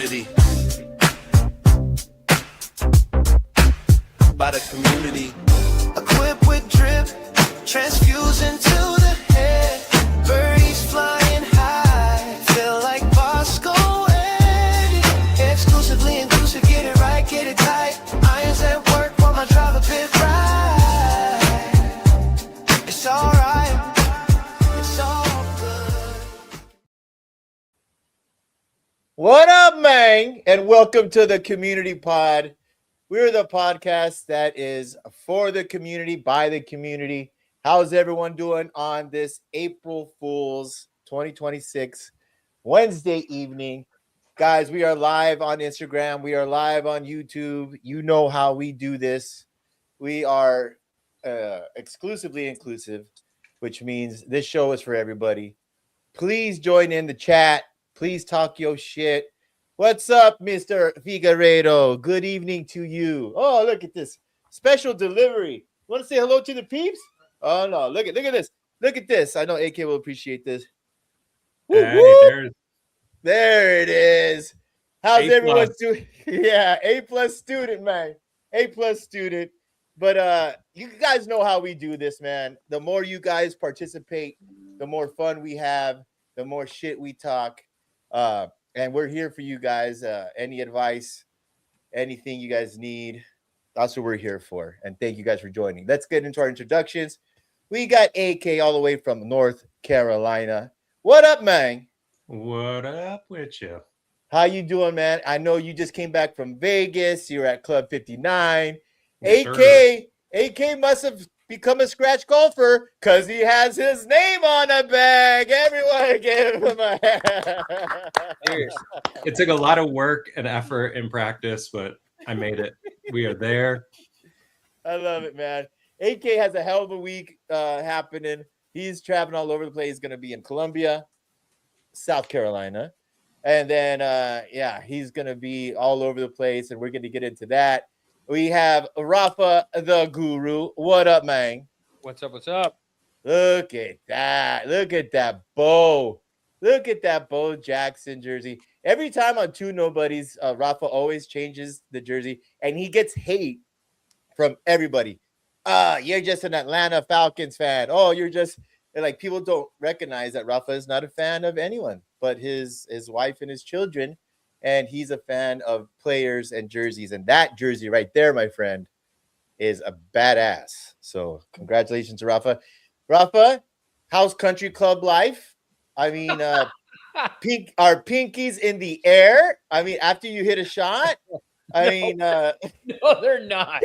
community. By the community. Equipped with drip, transfusing to the head. Birdies flying high, feel like Bosco Eddie. Exclusively inclusive, get it right, get it tight. Irons at work while my driver pit right. It's alright, it's all good. What up, man? And welcome to the Community Pod. We're the podcast that is for the community, by the community. How's everyone doing on this April Fool's 2026 Wednesday evening? Guys, we are live on Instagram. We are live on YouTube. You know how we do this. We are exclusively inclusive, which means this show is for everybody. Please join in the chat. Please talk your shit. What's up, Mr. Figueredo? Good evening to you. Oh, look at this special delivery. Want to say hello to the peeps? Oh no, look at this. Look at this. I know AK will appreciate this. Hey, there it is. How's A+. everyone doing? Yeah, A+ student, man. A+ student. But you guys know how we do this, man. The more you guys participate, the more fun we have, the more shit we talk. And we're here for you guys. Any advice, anything you guys need, that's what we're here for. And thank you guys for joining. Let's get into our introductions. We got AK all the way from North Carolina. What up, man? What up with you? How you doing, man? I know you just came back from Vegas. You're at Club 59. Yes, AK must have become a scratch golfer because he has his name on a bag. Everyone give him a Cheers. It took a lot of work and effort and practice, but I made it. We are there. I love it, man. AK has a hell of a week happening. He's traveling all over the place. He's going to be in Columbia, South Carolina. And then, he's going to be all over the place, and we're going to get into that. We have Rafa the Guru. What up, man? What's up? What's up? Look at that. Look at that Bo. Look at that Bo Jackson jersey. Every time on Two Nobodies, Rafa always changes the jersey, and he gets hate from everybody. You're just an Atlanta Falcons fan. Oh, you're just like, people don't recognize that Rafa is not a fan of anyone but his wife and his children. And he's a fan of players and jerseys. And that jersey right there, my friend, is a badass. So congratulations to Rafa. Rafa, how's country club life? I mean, are pinkies in the air? I mean, after you hit a shot? No, they're not.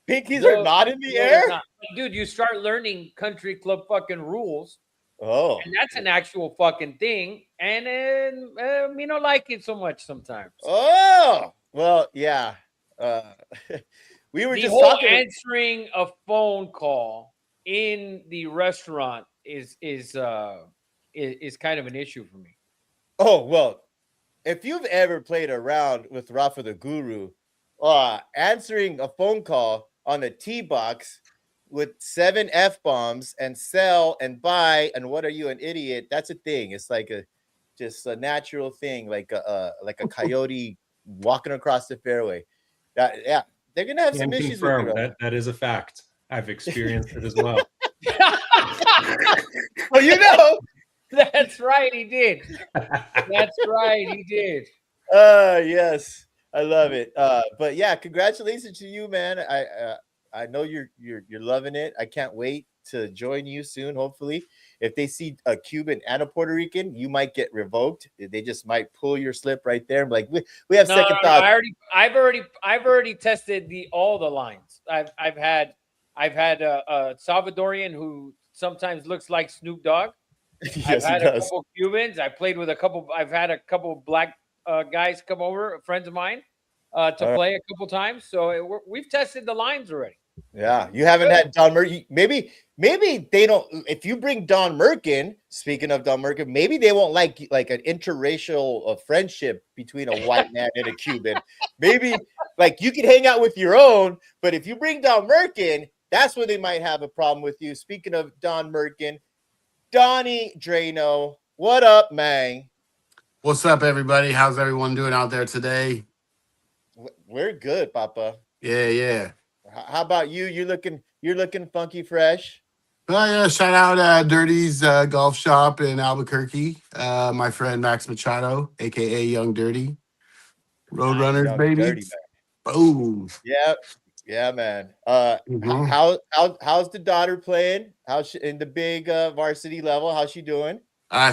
Pinkies are not in the air? Dude, you start learning country club fucking rules. Oh. And that's an actual fucking thing. And then, you don't like it so much sometimes. Oh. Well, yeah. We were just talking. Answering a phone call in the restaurant is kind of an issue for me. Oh, well, if you've ever played around with Rafa the Guru, answering a phone call on a tee box with 7 F-bombs and sell and buy and what are you, an idiot? That's a thing. It's like just a natural thing, like a coyote walking across the fairway. They're gonna have some issues with you. That is a fact. I've experienced it as well. Well, you know. That's right, he did. That's right, he did. Yes, I love it. But yeah, congratulations to you, man. I know you're loving it. I can't wait to join you soon. Hopefully, if they see a Cuban and a Puerto Rican, you might get revoked. They just might pull your slip right there. Like we have second thoughts. I've already tested all the lines. I've had a Salvadorian who sometimes looks like Snoop Dogg. Yes, I've had a couple Cubans. I played with a couple. I've had a couple black guys come over, friends of mine, to play a couple times. So we've tested the lines already. Yeah, you haven't had Don Merkin. Maybe they don't. If you bring Don Merkin, speaking of Don Merkin, maybe they won't like an interracial friendship between a white man and a Cuban. Maybe like you can hang out with your own, but if you bring Don Merkin, that's when they might have a problem with you. Speaking of Don Merkin, Donnie Drano, what up, man? What's up, everybody? How's everyone doing out there today? We're good, Papa. Yeah. How about you? You're looking funky fresh. Oh yeah, shout out Dirty's golf shop in Albuquerque. My friend Max Machado, aka Young Dirty. Nice, Roadrunners, young baby. dirty man. Boom. Yeah, man. Mhm. How's the daughter playing? How's she in the big varsity level? How's she doing?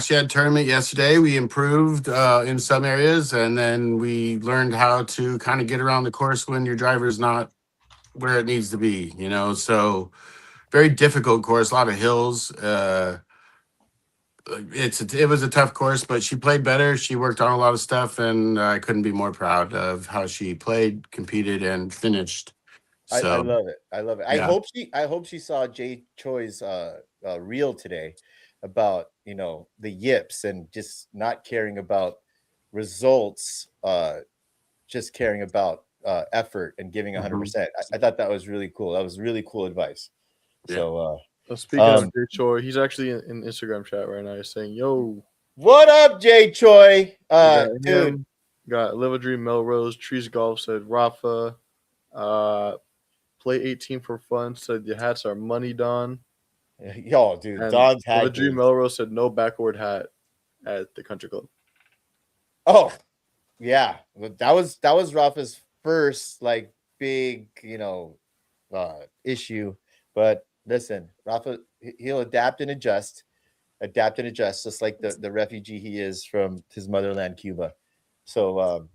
She had a tournament yesterday. We improved in some areas, and then we learned how to kind of get around the course when your driver's not where it needs to be, So very difficult course, a lot of hills. It was a tough course, but she played better. She worked on a lot of stuff, and I couldn't be more proud of how she played, competed, and finished. I So love it. I love it. yeah. I hope she saw Jay Choi's reel today about the yips and just not caring about results, just caring about effort and giving 100%. I thought that was really cool. That was really cool advice. Yeah. So speaking of Jay Choi, he's actually in Instagram chat right now. He's saying, "Yo, what up, Jay Choi? Dude, got Live a Dream Melrose, Trees Golf said Rafa, play 18 for fun said your hats are money, Don. yo, dude, And Don's Live a hat. Dream Melrose said no backward hat at the country club. Oh, yeah, that was Rafa's first like big issue. But listen, Rafa, he'll adapt and adjust, just like the refugee he is from his motherland, Cuba. So,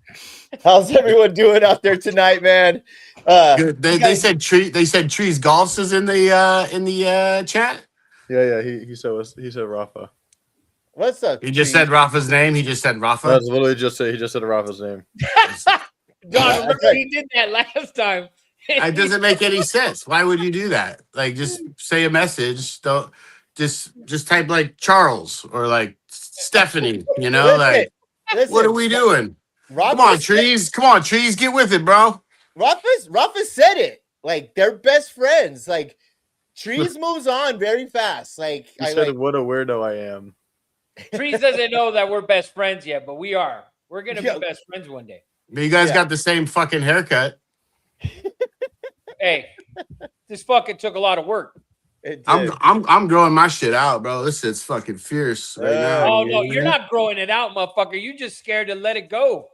how's everyone doing out there tonight, man? Good. They said Trees Golfs is in the chat. Yeah. He said Rafa. What's up? He just Tree? said Rafa's name. He just said Rafa. That's literally he just said Rafa's name. John, remember he did that last time. It doesn't make any sense. Why would you do that? Like, just say a message. Don't just type like Charles or like Stephanie. Like Listen, what are we doing? Come on, Trees. Get with it, bro. Rafa said it. Like they're best friends. Like Trees moves on very fast. Like He said, "What a weirdo I am." Trees doesn't know that we're best friends yet, but we are. We're gonna be best friends one day. But you guys got the same fucking haircut. Hey, this fucking took a lot of work. I'm growing my shit out, bro. This shit's fucking fierce right now. Oh no, you're not growing it out, motherfucker. You just scared to let it go.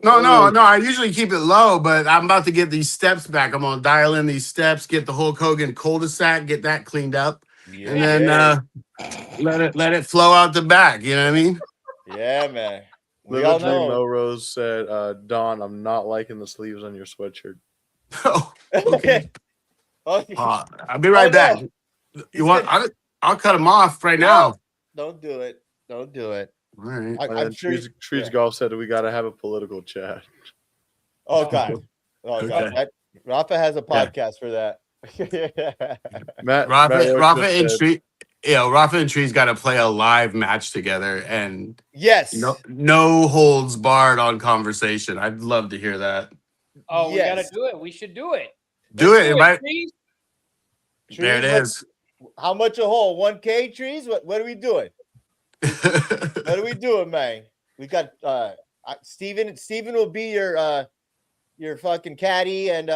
No. I usually keep it low, but I'm about to get these steps back. I'm gonna dial in these steps, get the Hulk Hogan cul-de-sac, get that cleaned up, and then let it flow out the back. You know what I mean? Yeah, man. We Live all a Dream know. Melrose said, "Don, I'm not liking the sleeves on your sweatshirt." Oh, Okay. I'll be right back. No. You want? I'll cut them off right now. Don't do it. Don't do it. All right. I'm sure. Trees Golf said we got to have a political chat. Oh God. Oh God. Okay. Rafa has a podcast for that. Rafa and Trees got to play a live match together, and Yes. no holds barred on conversation. I'd love to hear that. Oh, we Yes. gotta do it. We should do it. Do it. Trees. There it is. How much a hole? 1K, Trees? What are we doing? What are we doing, man? We got Steven. Steven will be your fucking caddy, and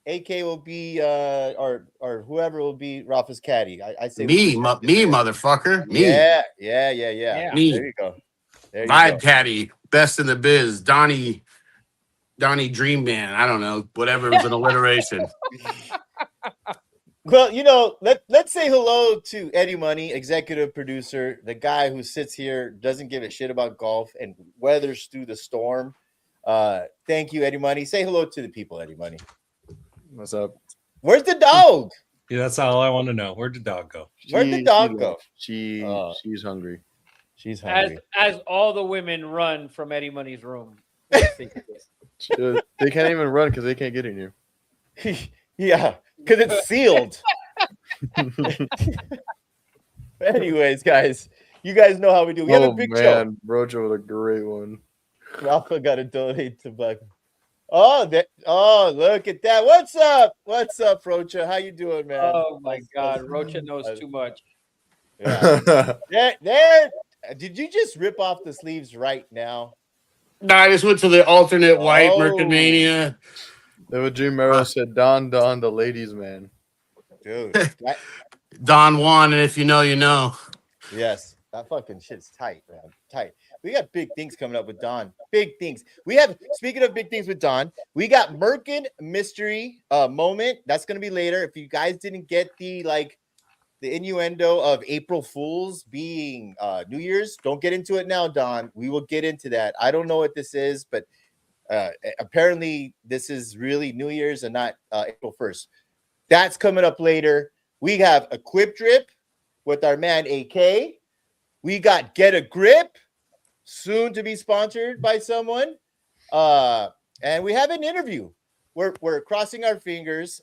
AK will be or whoever will be Rafa's caddy. I say me, motherfucker. Me. Yeah. Me. There you go. Vibe caddy, best in the biz. Donnie Dream Man. I don't know. Whatever was an alliteration. Well, let's say hello to Eddie Money, executive producer, the guy who sits here, doesn't give a shit about golf and weathers through the storm. Thank you, Eddie Money. Say hello to the people, Eddie Money. What's up? Where's the dog? Yeah, that's all I want to know. Where'd the dog go? Where'd the dog go? She's hungry. She's hungry. As all the women run from Eddie Money's room. They can't even run because they can't get in here. Yeah, because it's sealed. Anyways, guys, you guys know how we do. We have a big show. Rojo with a great one. Rafa got to donate to Black. Oh, look at that. What's up, Rocha? How you doing, man? Oh my God, Rocha knows too much. Yeah. Did you just rip off the sleeves right now? No, I just went to the alternate white Oh. Mercadmania. Never Dream Mero said, Don, the ladies' man. Dude. Don Juan, and if you know, you know. Yes, that fucking shit's tight, man. Tight. We got big things coming up with Don. Big things. We have, speaking of big things with Don, we got Merkin mystery moment. That's gonna be later. If you guys didn't get the innuendo of April Fools being New Year's, don't get into it now, Don. We will get into that. I don't know what this is, but apparently this is really New Year's and not April 1st. That's coming up later. We have a Quip Drip with our man AK. We got Get a Grip, soon to be sponsored by someone. And we have an interview. We're crossing our fingers.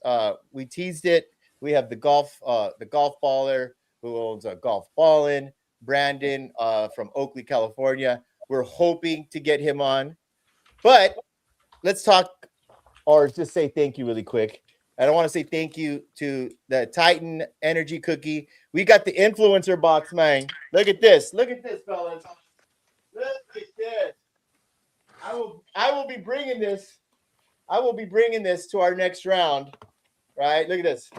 We teased it. We have the golf baller who owns a Golf Ballin', Brandon from Oakley, California. We're hoping to get him on. But let's talk, or just say thank you really quick. I don't want to say thank you to the Titan Energy Cookie. We got the influencer box, man. Look at this. Look at this, fellas. Look at this. I will be bringing this. I will be bringing this to our next round. Right? Look at this.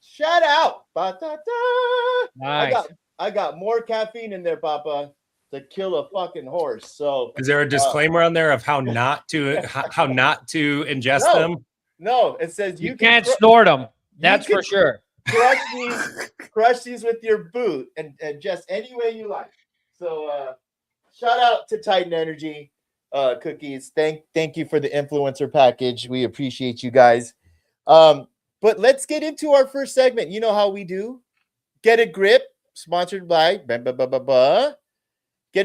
Shout out. Ba-da-da. Nice. I got more caffeine in there, Papa, to kill a fucking horse. So Is there a disclaimer on there of how not to ingest No. them? no, it says You can't snort them. That's can- for sure. crush these with your boot and just any way you like. So shout out to Titan Energy Cookies. Thank you for the influencer package. We appreciate you guys. But let's get into our first segment. You know how we do. Get a Grip, sponsored by Get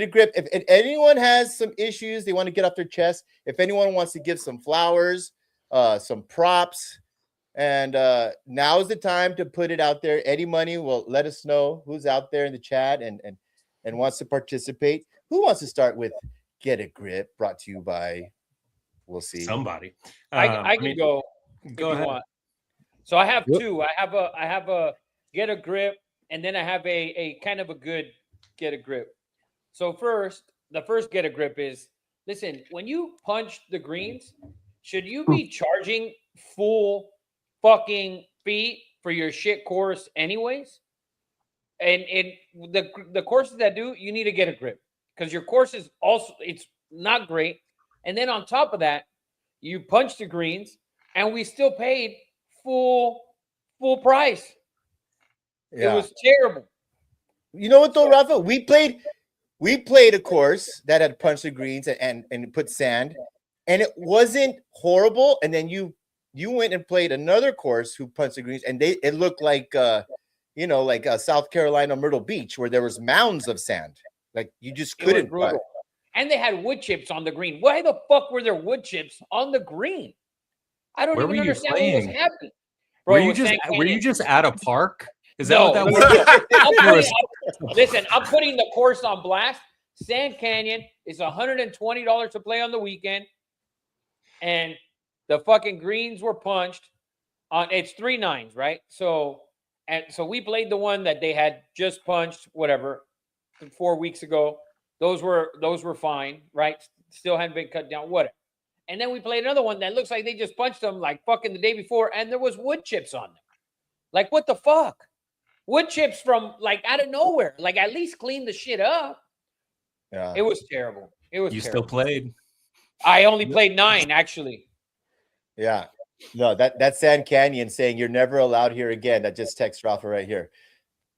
a Grip. If anyone has some issues they want to get off their chest, if anyone wants to give some flowers, some props, and now is the time to put it out there. Eddie Money will let us know who's out there in the chat and wants to participate. Who wants to start with Get a Grip, brought to you by, we'll see. Somebody. I can go. Go if you ahead. want. So I have two. I have a Get a Grip, and then I have a kind of a good Get a Grip. So the first Get a Grip is, listen, when you punch the greens, should you be charging full fucking fee for your shit course anyways? And the courses that do, you need to Get a Grip, because your course is also, it's not great. And then on top of that, you punch the greens, and we still paid full price. Yeah. It was terrible. You know what though, Rafa? We played a course that had punched the greens and put sand, and it wasn't horrible. And then you went and played another course who punched the greens, and it looked like South Carolina Myrtle Beach, where there was mounds of sand. Like you just It was couldn't. brutal. And they had wood chips on the green. Why the fuck were there wood chips on the green? I don't Where even were you understand what was playing? happening. Were it you was just San were you Canyon. just at a park? Is No, that what that was? Listen, I'm putting the course on blast. Sand Canyon is $120 to play on the weekend, and the fucking greens were punched on. It's 3 9s, right? So we played the one that they had just punched, whatever, 4 weeks ago. Those were fine, right? Still hadn't been cut down, whatever. And then we played another one that looks like they just punched them like fucking the day before, and there was wood chips on them. Like, what the fuck? Wood chips from like out of nowhere. Like, at least clean the shit up. Yeah. It was terrible. It was You terrible. still played. I only played 9, actually. Yeah. No, that's Sand Canyon saying you're never allowed here again. That just text Rafa right here.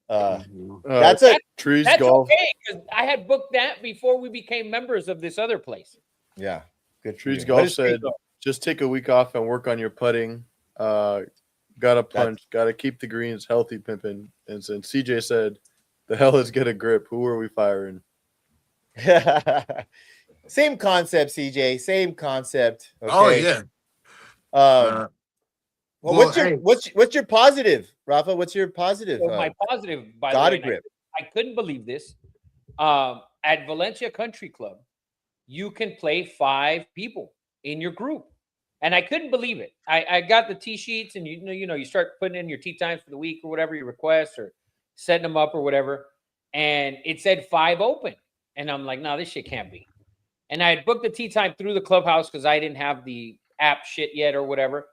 That's a Trees That's Golf. okay, because I had booked that before we became members of this other place. yeah. Good for Trees you. Golf What is Trees said, Golf? just take a week off and work on your putting. Gotta punch. Gotta keep the greens healthy, pimping. And then CJ said, the hell is Get a Grip? Who are we firing? Same concept, CJ. Same concept. Okay? Oh yeah. Well, Well, what's your positive, Rafa? What's your positive? So my positive, by the Got way, a Grip. I couldn't believe this. At Valencia Country Club, you can play 5 people in your group, and I couldn't believe it. I got the tee sheets, and you start putting in your tee times for the week or whatever you request, or setting them up or whatever. and it said 5 open. And I'm like, no, this shit can't be. And I had booked the tee time through the clubhouse because I didn't have the app shit yet or whatever.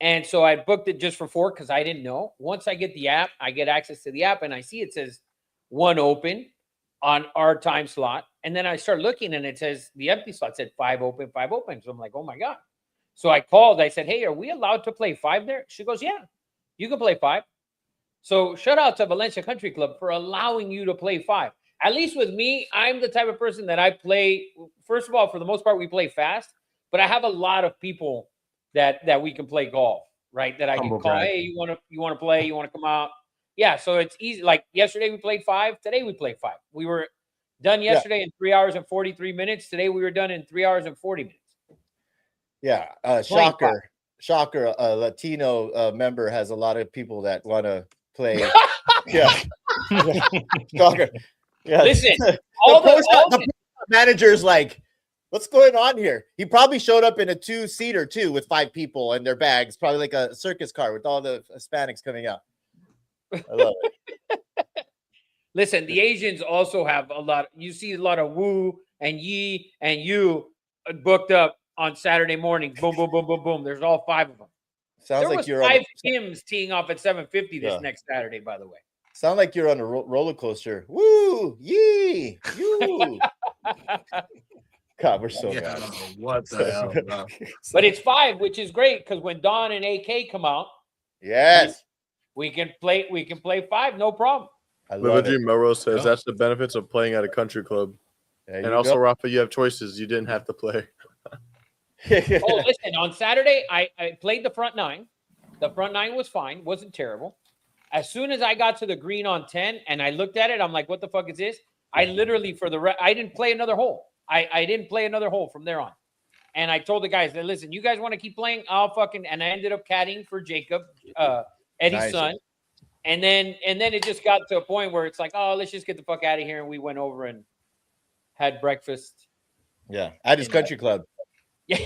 And so I booked it just for 4 because I didn't know. Once I get the app, I get access to the app and I see it says 1 open on our time slot. And then I start looking and it says the empty slot said 5 open, 5 open. So I'm like, oh my God. So I called. I said, hey, are we allowed to play 5 there? She goes, yeah, you can play 5. So shout out to Valencia Country Club for allowing you to play 5. At least with me, I'm the type of person that I play. First of all, for the most part, we play fast, but I have a lot of people that we can play golf, right? That I can call, hey, you want to play? You want to come out? Yeah, so it's easy. Like yesterday we played 5. Today we played 5. We were done yesterday in 3 hours and 43 minutes. Today we were done in 3 hours and 40 minutes. Yeah, shocker. A Latino member has a lot of people that want to play. Yeah, shocker. Yeah, listen, all the manager's like, what's going on here? He probably showed up in a 2-seater too with 5 people and their bags, probably like a circus car with all the Hispanics coming out. I love it. Listen, the Asians also have a lot. You see a lot of Wu and Yi and you booked up on Saturday morning. Boom, boom, boom, boom, boom. There's all 5 of them. Sounds there like was you're 5 Kims teeing off at 7:50 this next Saturday, by the way. Sound like you're on a roller coaster. Woo, yee, you. God, we're so bad. What the hell? Bro? But it's 5, which is great because when Don and AK come out, yes, we can play. We can play 5, no problem. I love it. Melrose says that's the benefits of playing at a country club. And also, Rafa, you have choices. You didn't have to play. Oh, listen, on Saturday, I played the front 9. The front 9 was fine. Wasn't terrible. As soon as I got to the green on 10 and I looked at it, I'm like, what the fuck is this? I literally, I didn't play another hole. I didn't play another hole from there on. And I told the guys, listen, you guys want to keep playing? And I ended up caddying for Jacob, Eddie's son. And then it just got to a point where it's like, oh, let's just get the fuck out of here. And we went over and had breakfast. Yeah, at his country club. Yeah,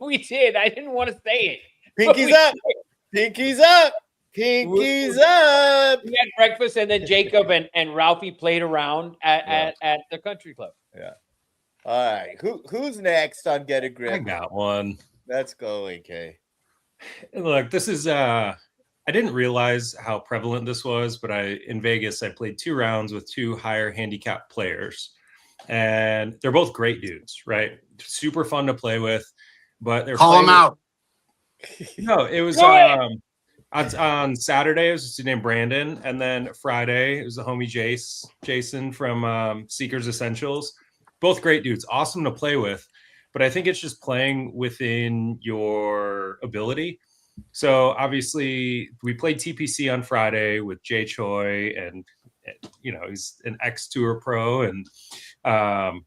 we did. I didn't want to say it. Pinkies up. Pinkies up. Pinkies up. We had breakfast, and then Jacob and Ralphie played around at the country club. Yeah. All right. Who's next on Get a Grip? I got one. Let's go, AK. Look, this is I didn't realize how prevalent this was, but in Vegas I played 2 rounds with 2 higher handicap players, and they're both great dudes, right? Super fun to play with, but they're call them out. No, it was on Saturday. It was just named Brandon, and then Friday it was the homie Jason from Seekers Essentials. Both great dudes, awesome to play with, but I think it's just playing within your ability. So obviously we played TPC on Friday with Jay Choi, and he's an ex-tour pro, and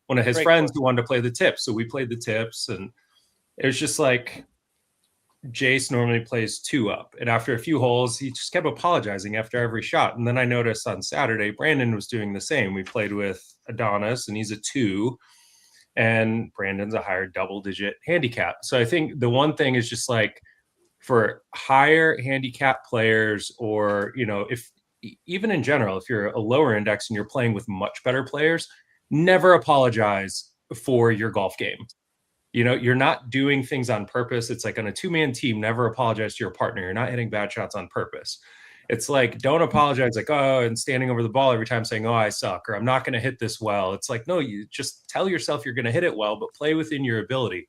one of his friends who wanted to play the tips. So we played the tips, and it was just like Jace normally plays 2 up, and after a few holes, he just kept apologizing after every shot. And then I noticed on Saturday, Brandon was doing the same. We played with Adonis, and he's a 2, and Brandon's a higher double-digit handicap. So I think the one thing is just like for higher handicap players, or if even in general, if you're a lower index and you're playing with much better players, never apologize for your golf game. You're not doing things on purpose. It's like on a 2-man team, never apologize to your partner. You're not hitting bad shots on purpose. It's like, don't apologize like, oh, and standing over the ball every time saying, oh, I suck, or I'm not going to hit this well. It's like, no, you just tell yourself you're going to hit it well, but play within your ability.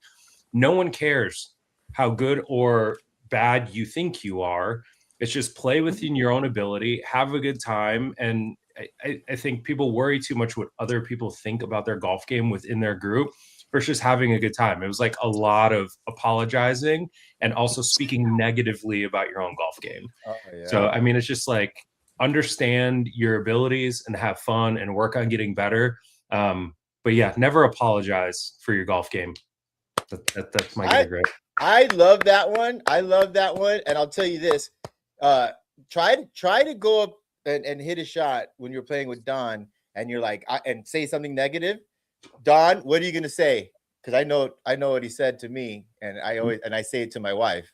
No one cares how good or bad you think you are. It's just play within your own ability, have a good time. And I think people worry too much what other people think about their golf game within their group versus just having a good time. It was like a lot of apologizing and also speaking negatively about your own golf game. Oh, yeah. So, I mean, it's just like understand your abilities and have fun and work on getting better. But yeah, never apologize for your golf game. That's my great. I love that one. And I'll tell you this, try to go up and hit a shot when you're playing with Don and you're like, and say something negative. Don, what are you going to say? Because I know what he said to me, and I say it to my wife.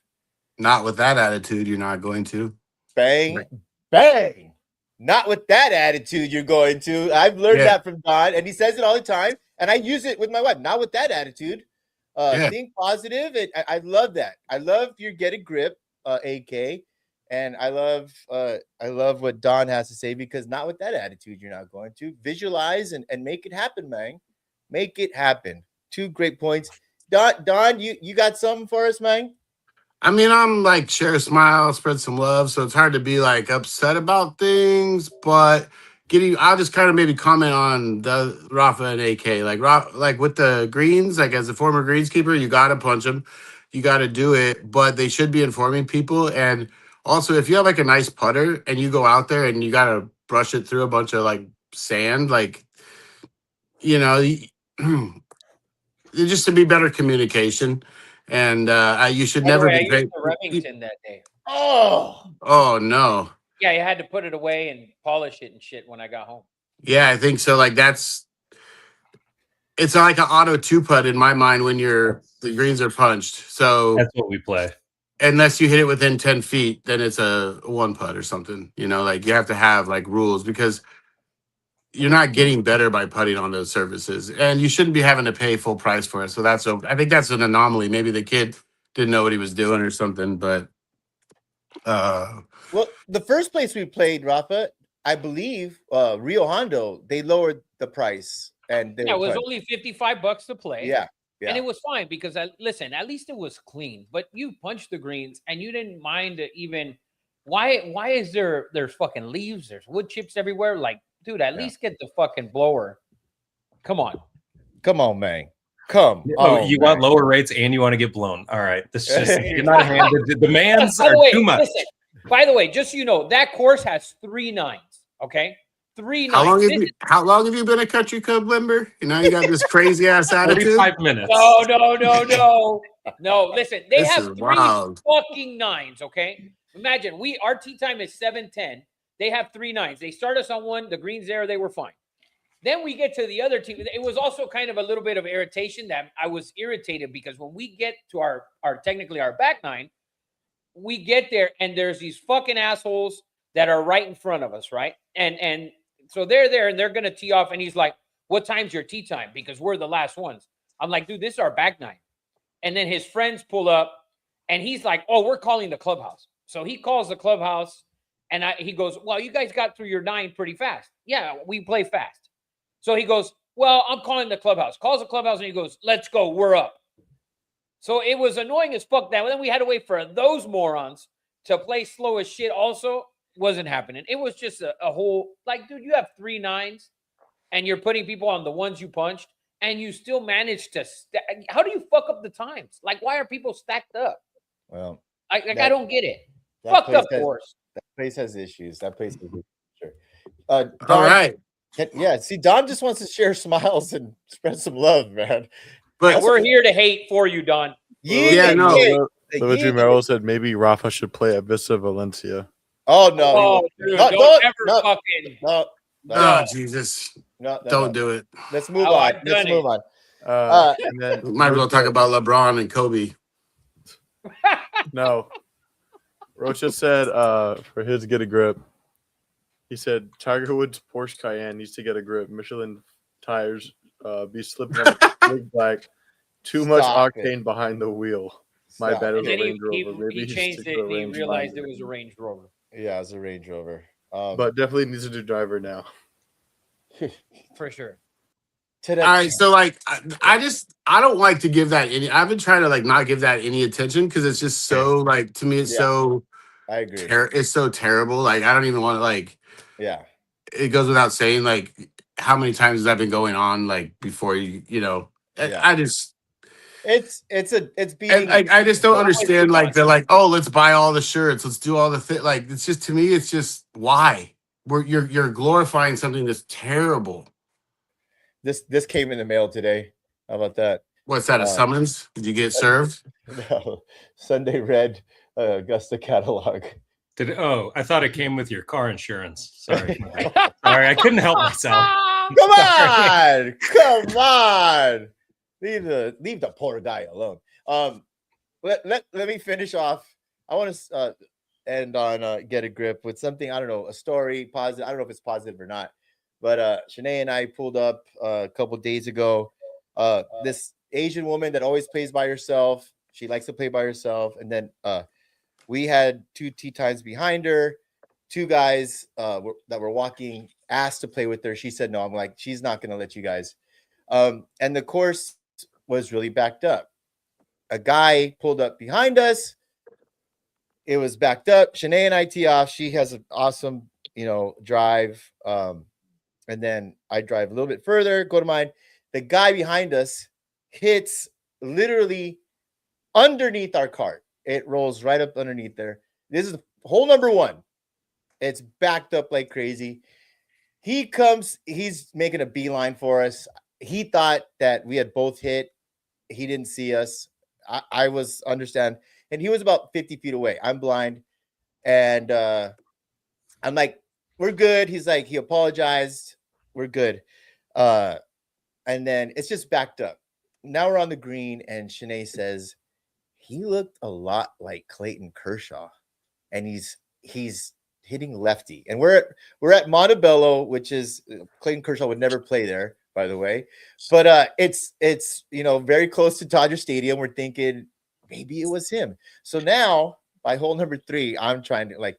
Not with that attitude. You're not going to. Bang, bang. not with that attitude you're going to. I've learned Yeah. that from Don, and he says it all the time, and I use it with my wife. Not with that attitude. Yeah. Think positive. And I love that. I love your get a grip, AK, and I love what Don has to say, because not with that attitude you're not going to. Visualize and make it happen, man. Make it happen. 2 great points. Don, you got something for us, man? I mean, I'm like share a smile, spread some love, so it's hard to be like upset about things. But I'll just kind of maybe comment on the Rafa and AK, like with the greens. Like as a former greenskeeper, you got to punch them, you got to do it. But they should be informing people. And also, if you have like a nice putter and you go out there and you got to brush it through a bunch of like sand, like just to be better communication. And you should By the never way, I be used great. the Remington that day. Oh no. Yeah, you had to put it away and polish it and shit when I got home. Yeah, I think so. Like it's like an auto 2-putt in my mind when the greens are punched. So That's what we play. unless you hit it within 10 feet, then it's a 1-putt or something. Like you have to have like rules, because you're not getting better by putting on those surfaces, and you shouldn't be having to pay full price for it. So I think that's an anomaly. Maybe the kid didn't know what he was doing or something, but well, the first place we played, Rafa, I believe, Rio Hondo, they lowered the price, and It was only $55 to play. Yeah. And it was fine because listen, at least it was clean. But you punched the greens and you didn't mind even. Why is there's fucking leaves? There's wood chips everywhere. Like, dude, at least get the fucking blower. Come on, man. Come on. You want lower rates and you want to get blown. All right, this is just you're not handed. The demands are too much. Listen, by the way, just so you know, that course has 3 nines. Okay. 3 nines. How long have you been a country club member? You got this crazy ass attitude. 45 minutes. No. Listen, they have 3 wild. fucking nines. Okay, imagine our tee time is 7:10. They have 3 nines. They start us on 1. The greens there, they were fine. Then we get to the other team. It was also kind of a little bit of irritation that I was irritated because when we get to our technically our back 9, we get there and there's these fucking assholes that are right in front of us, right? And so they're there and they're going to tee off. And he's like, what time's your tee time? Because we're the last ones. I'm like, dude, this is our back 9. And then his friends pull up and he's like, oh, we're calling the clubhouse. So he calls the clubhouse and he goes, well, you guys got through your 9 pretty fast. Yeah, we play fast. So he goes, well, I'm calling the clubhouse. Calls the clubhouse and he goes, let's go. We're up. So it was annoying as fuck that. Then we had to wait for those morons to play slow as shit also. Wasn't happening. It was just a whole, like, dude, you have 3 nines and you're putting people on the ones you punched and you still manage to how do you fuck up the times? Like, why are people stacked up? Well, I don't get it. Fucked up course. That place has issues. That place has issues. Sure. All right. Yeah, see, Don just wants to share smiles and spread some love, man. But we're here to hate for you, Don. Luigi Merrill said maybe Rafa should play at Vista Valencia. Oh no! Oh, dude, don't ever fucking no, Jesus! No, don't do it. Let's move on. Let's move on. And then Might as well talk about LeBron and Kobe. No, Rocha said for his get a grip. He said Tiger Woods Porsche Cayenne needs to get a grip. Michelin tires be slipping on the big black. Too much octane behind the wheel. My bad. It was a Range Rover. He changed it. He realized it was a Range Rover. Yeah, it's a Range Rover. But definitely needs a new driver now. For sure. All right, so like I don't like to give that any. I've been trying to like not give that any attention because it's just so like to me it's so. I agree. It's so terrible. Like I don't even want to like. Yeah. It goes without saying like how many times has that been going on like before you know. Yeah. I just. It's being. I just don't understand like they're like, oh, let's buy all the shirts, let's do all the fit. Like it's just to me, it's just why you're glorifying something that's terrible. This came in the mail today. How about that? What's that? A summons? Did you get served? No, Sunday Red Augusta catalog. I thought it came with your car insurance. Sorry, I couldn't help myself. Come on. Leave the poor guy alone. Let me finish off. I want to end on Get a Grip with something, I don't know, a story, positive. I don't know if it's positive or not. But Shanae and I pulled up a couple days ago. This Asian woman that always plays by herself. She likes to play by herself. And then we had 2 tee times behind her. 2 guys that were walking asked to play with her. She said no. I'm like, she's not going to let you guys. And the course was really backed up. A guy pulled up behind us. It was backed up. Shanae and I tee off. She has an awesome, drive. And then I drive a little bit further, go to mine. The guy behind us hits literally underneath our cart. It rolls right up underneath there. This is hole number 1. It's backed up like crazy. He comes, he's making a beeline for us. He thought that we had both hit. He didn't see us. I was understand. And he was about 50 feet away. I'm blind. And I'm like, we're good. He's like, he apologized. We're good. And then it's just backed up. Now we're on the green, and Shanae says, he looked a lot like Clayton Kershaw. And he's hitting lefty. And we're at Montebello, which is Clayton Kershaw would never play there, by the way. But it's very close to Dodger Stadium. We're thinking maybe it was him. So now by hole number 3, I'm trying to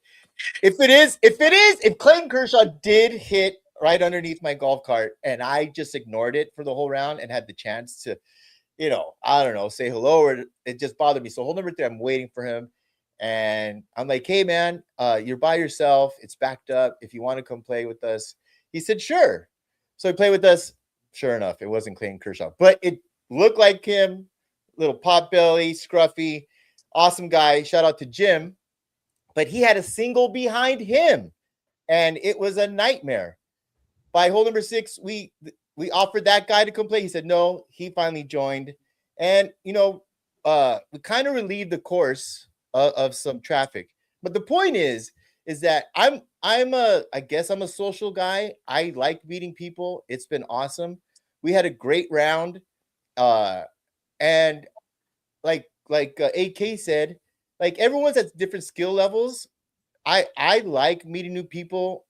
if Clayton Kershaw did hit right underneath my golf cart and I just ignored it for the whole round and had the chance to, I don't know, say hello, or it just bothered me. So hole number 3, I'm waiting for him. And I'm like, hey, man, you're by yourself. It's backed up. If you want to come play with us. He said, sure. So he played with us. Sure enough, it wasn't Clayton Kershaw. But it looked like him. Little pot belly, scruffy, awesome guy. Shout out to Jim. But he had a single behind him. And it was a nightmare. By hole number 6, we offered that guy to come play. He said no. He finally joined. And, we kind of relieved the course of some traffic. But the point is that I guess I'm a social guy. I like meeting people. It's been awesome. We had a great round. And like AK said, everyone's at different skill levels. I like meeting new people.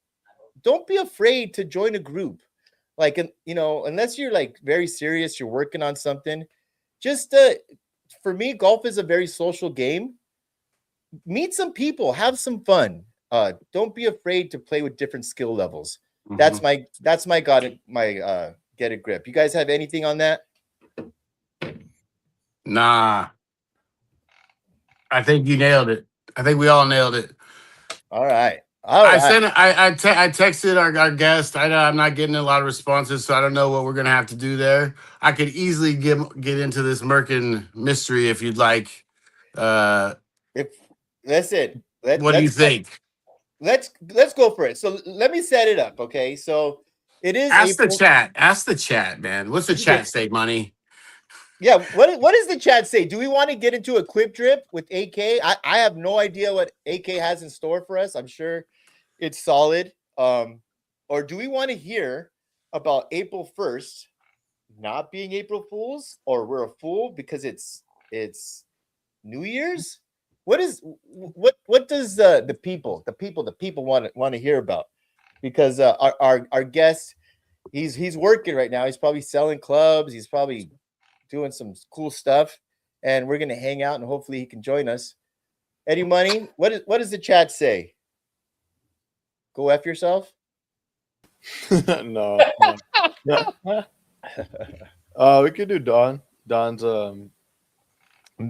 Don't be afraid to join a group. Unless you're very serious, you're working on something. Just for me, golf is a very social game. Meet some people, have some fun. Don't be afraid to play with different skill levels. Mm-hmm. That's my get a grip. You guys have anything on that? Nah. I think you nailed it. I think we all nailed it. All right. I texted our guest. I'm not getting a lot of responses, so I don't know what we're gonna have to do there. I could easily get into this Merkin mystery if you'd like. What do you think? Let's go for it. So let me set it up. Okay. So it is. Ask the chat, man. What's the chat say, Money? Yeah. What does the chat say? Do we want to get into a quip drip with AK? I have no idea what AK has in store for us. I'm sure it's solid. Or do we want to hear about April 1st not being April Fools, or we're a fool because it's New Year's? What does the people want to hear about? Because our guest, he's working right now. He's probably selling clubs. He's probably doing some cool stuff, and we're gonna hang out and hopefully he can join us. Eddie Money, what does the chat say? Go F yourself? No. We could do Don's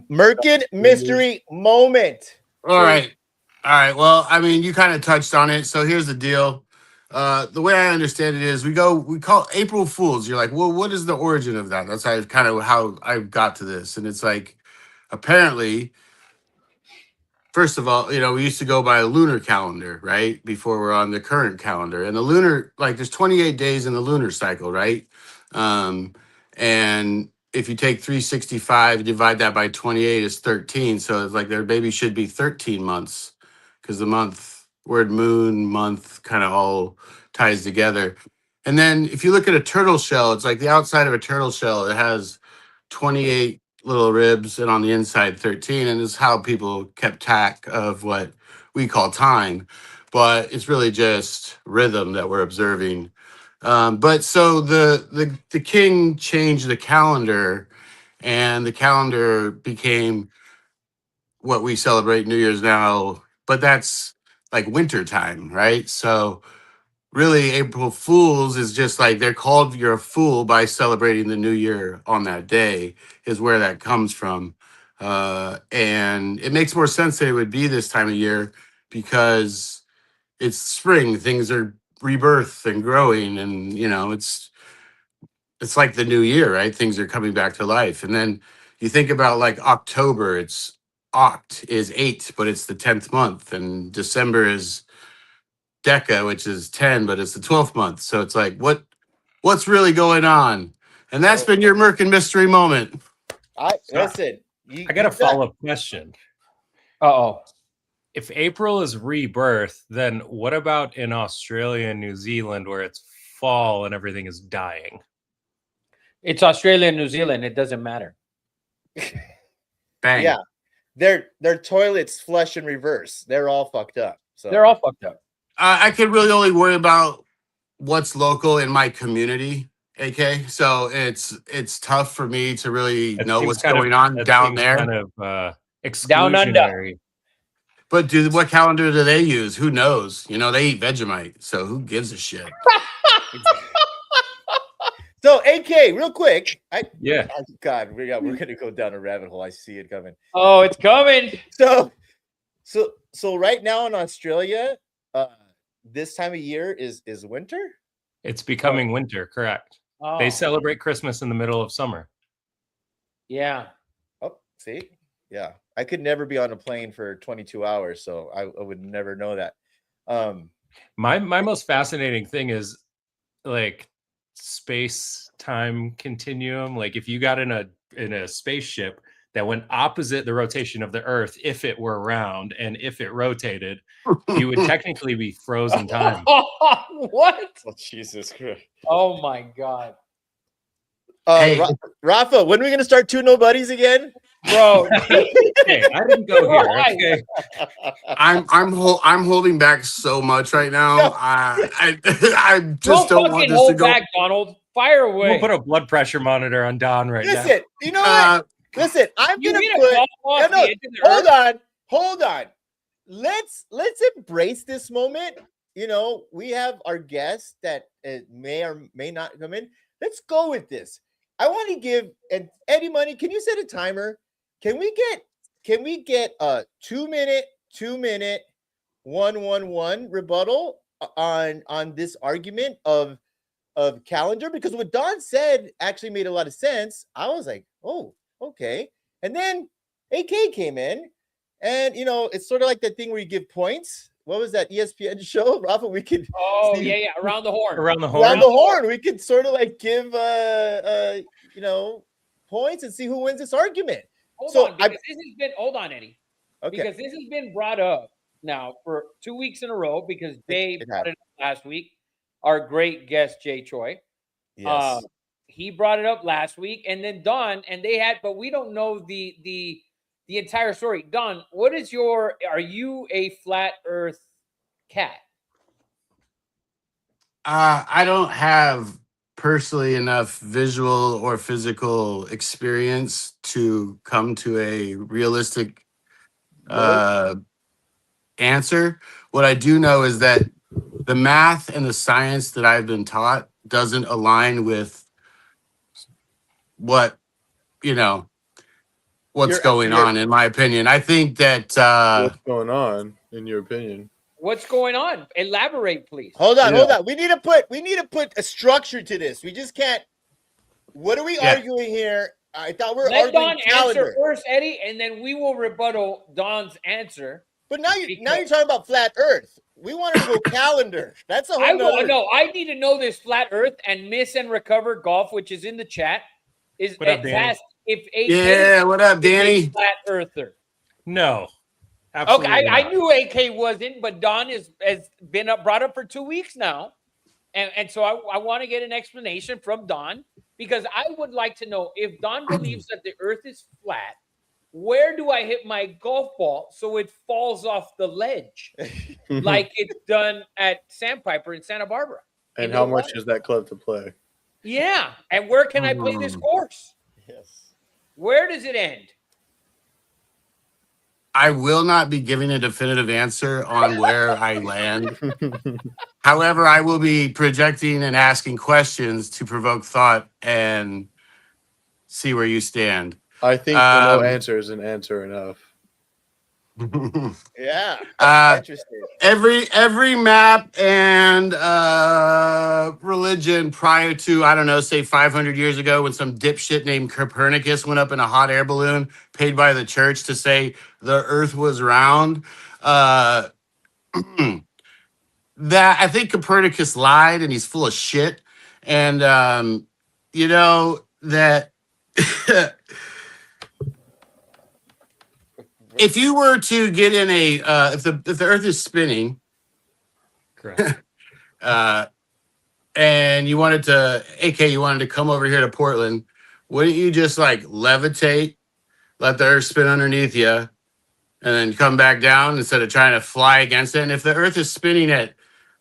Merkin mystery moment. All right. Well, I mean, you kind of touched on it. So here's the deal. The way I understand it is we call April Fools. You're like, well, what is the origin of that? That's how I got to this. And it's like, apparently, first of all, we used to go by a lunar calendar, right? Before we're on the current calendar. And the lunar, there's 28 days in the lunar cycle, right? And if you take 365, divide that by 28 is 13. So it's like their baby should be 13 months, because the word moon, month kind of all ties together. And then if you look at a turtle shell, it's like the outside of a turtle shell, it has 28 little ribs, and on the inside 13. And this is how people kept track of what we call time, but it's really just rhythm that we're observing. But so the king changed the calendar, and the calendar became what we celebrate New Year's now, but that's like winter time, right? So really April Fools is just like they're called you're a fool by celebrating the new year on that day is where that comes from. And it makes more sense that it would be this time of year because it's spring, things are rebirth and growing, and it's like the new year, right? Things are coming back to life. And then you think about like October, it's Oct is 8, but it's the 10th month, and December is Deca, which is 10, but it's the 12th month. So it's like, what's really going on? And that's been your Merkin mystery moment. Listen. I got a follow-up question. Uh-oh. If April is rebirth, then what about in Australia and New Zealand where it's fall and everything is dying? It's Australia and New Zealand. It doesn't matter. Bang. Yeah. Their toilets flush in reverse. They're all fucked up. So They're all fucked up. I could really only worry about what's local in my community, AK. So it's tough for me to really know what's going on down there. Kind of Down under. exclusionary. But what calendar do they use? Who knows? They eat Vegemite, so who gives a shit? So AK, real quick. Yeah. Oh, God, we're gonna go down a rabbit hole. I see it coming. Oh, it's coming. So right now in Australia, this time of year is winter. It's becoming winter, correct. Oh. They celebrate Christmas in the middle of summer. Yeah. Oh, see? Yeah. I could never be on a plane for 22 hours, so I would never know that. My most fascinating thing is like space-time continuum. Like if you got in a spaceship that went opposite the rotation of the Earth, if it were round and if it rotated, you would technically be frozen time. What? Oh, Jesus Christ. Oh my God. Hey. Rafa, when are we gonna start two nobodies again? Bro. Hey, I didn't go here. Okay. I'm holding back so much right now. I just don't want this to hold go back, Donald. Fire away. We'll put a blood pressure monitor on Don right now. Listen, you know what? Listen, I'm You gonna mean a put. golf off No, the edge of the earth? hold on. Let's embrace this moment. We have our guests that may or may not come in. Let's go with this. I want to give and Eddie Money. Can you set a timer? Can we get a 2 minute 111 rebuttal on this argument of calendar? Because what Don said actually made a lot of sense. I was like, oh, okay. And then AK came in, and it's sort of like that thing where you give points. What was that ESPN show, Rafa? We could. Oh yeah, around the horn. Around the horn. Around the horn. We could sort of like give points and see who wins this argument. Hold on, Eddie. Okay. Because this has been brought up now for 2 weeks in a row because Jay brought it up last week. Our great guest, Jay Choi. Yes. He brought it up last week, and then Don, but we don't know the entire story. Don, are you a flat earth cat? I don't have personally enough visual or physical experience to come to a realistic answer. What I do know is that the math and the science that I've been taught doesn't align with what's going on, in my opinion. I think that What's going on, in your opinion? What's going on? Elaborate, please. Hold on. We need to put a structure to this. We just can't. What are we arguing here? I thought we're Let arguing Don calendar. answer first, Eddie, and then we will rebuttal Don's answer. But now you're talking about flat Earth. We wanted to go calendar. That's a whole nother. No, I need to know this flat Earth and Miss and Recover Golf, which is in the chat, is asked if AK what up, Danny? is a flat earther. No. Absolutely Okay, I not. knew AK wasn't, but Don has been brought up for 2 weeks now. And so I want to get an explanation from Don, because I would like to know if Don believes that the earth is flat, where do I hit my golf ball so it falls off the ledge like it's done at Sandpiper in Santa Barbara? And in how the much water. is that club to play? Yeah, and where can I play this course? Yes. Where does it end? I will not be giving a definitive answer on where I land. However, I will be projecting and asking questions to provoke thought and see where you stand. I think the no Um, answer is an answer enough. Yeah. Interesting. Every map and religion prior to, I don't know, say 500 years ago, when some dipshit named Copernicus went up in a hot air balloon paid by the church to say the earth was round, that I think Copernicus lied and he's full of shit. And you know that if you were to get in a if the earth is spinning, Correct. and you wanted to come over here to Portland, wouldn't you just like levitate, let the earth spin underneath you, and then come back down instead of trying to fly against it? And if the earth is spinning at,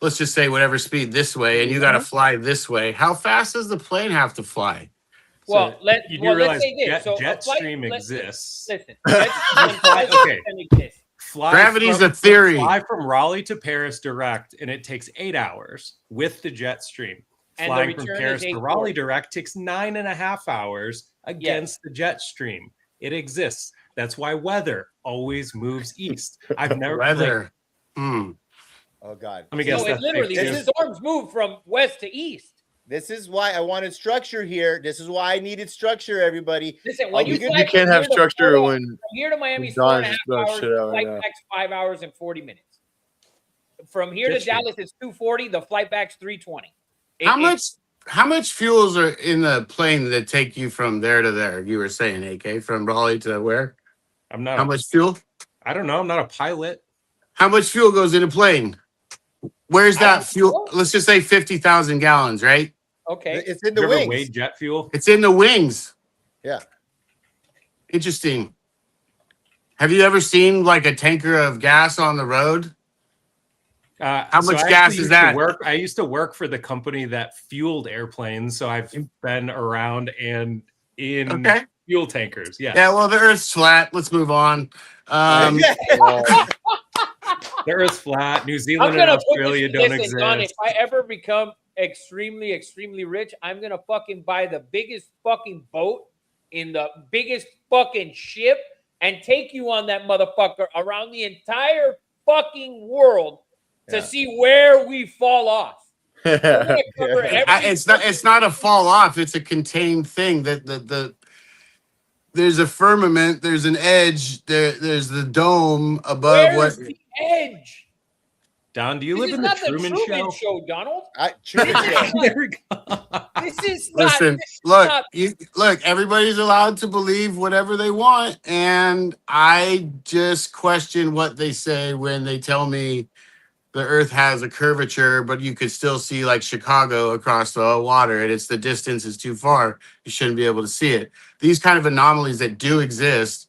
let's just say, whatever speed this way, and you got to fly this way, how fast does the plane have to fly? Well, You do let's realize say this. So a Jetstream flight- exists. Listen, Jetstream Okay. exists. Gravity's a theory. Fly from Raleigh to Paris direct, and it takes 8 hours with the jet stream. And the Flying from return Paris is to 8 Raleigh hours. direct takes 9.5 hours against the jet stream. It exists. That's why weather always moves east. I've never Weather. Hmm. Oh God. Let me guess. So it that's literally, fake the news. storms move from west to east. This is why I wanted structure here. This is why I needed structure, everybody. Listen, when Oh, you you fly You can't from have here to structure Florida- when from here to Miami is Don's 4.5 throwing hours. shit out Flight right now. back's 5 hours and 40 minutes. From here to Just Dallas, it's 240. The flight back's 320. How much fuels are in the plane that take you from there to there? You were saying, AK, from Raleigh to where? I'm not. How much fuel? I don't know. I'm not a pilot. How much fuel goes in a plane? Where's I that don't fuel? know. Let's just say 50,000 gallons, right? Okay. It's in You the ever wings. weighed jet fuel? It's in the wings. Yeah. Interesting. Have you ever seen like a tanker of gas on the road? How much I gas actually is used that? to I used to work for the company that fueled airplanes, so I've been around and in Okay. fuel tankers. Yes. Yeah, well, the Earth's flat. Let's move on. The Earth's flat. New I'm Zealand and gonna put Australia this, don't listen, exist. Don, if I ever become extremely, extremely rich, I'm gonna fucking buy the biggest fucking boat in the biggest fucking ship and take you on that motherfucker around the entire fucking world to Yeah. see where we fall off. We're gonna cover every It's not a fall off. It's a contained thing. That there's a firmament. There's an edge. There's the dome above Where's what. the edge? Don, do you This live is in the not Truman, the Truman Show? Show, Donald. Truman Show. There we go. This is not. Listen, this is look, not- everybody's allowed to believe whatever they want, and I just question what they say when they tell me the Earth has a curvature, but you could still see like Chicago across the water, and it's the distance is too far. You shouldn't be able to see it. These kind of anomalies that do exist,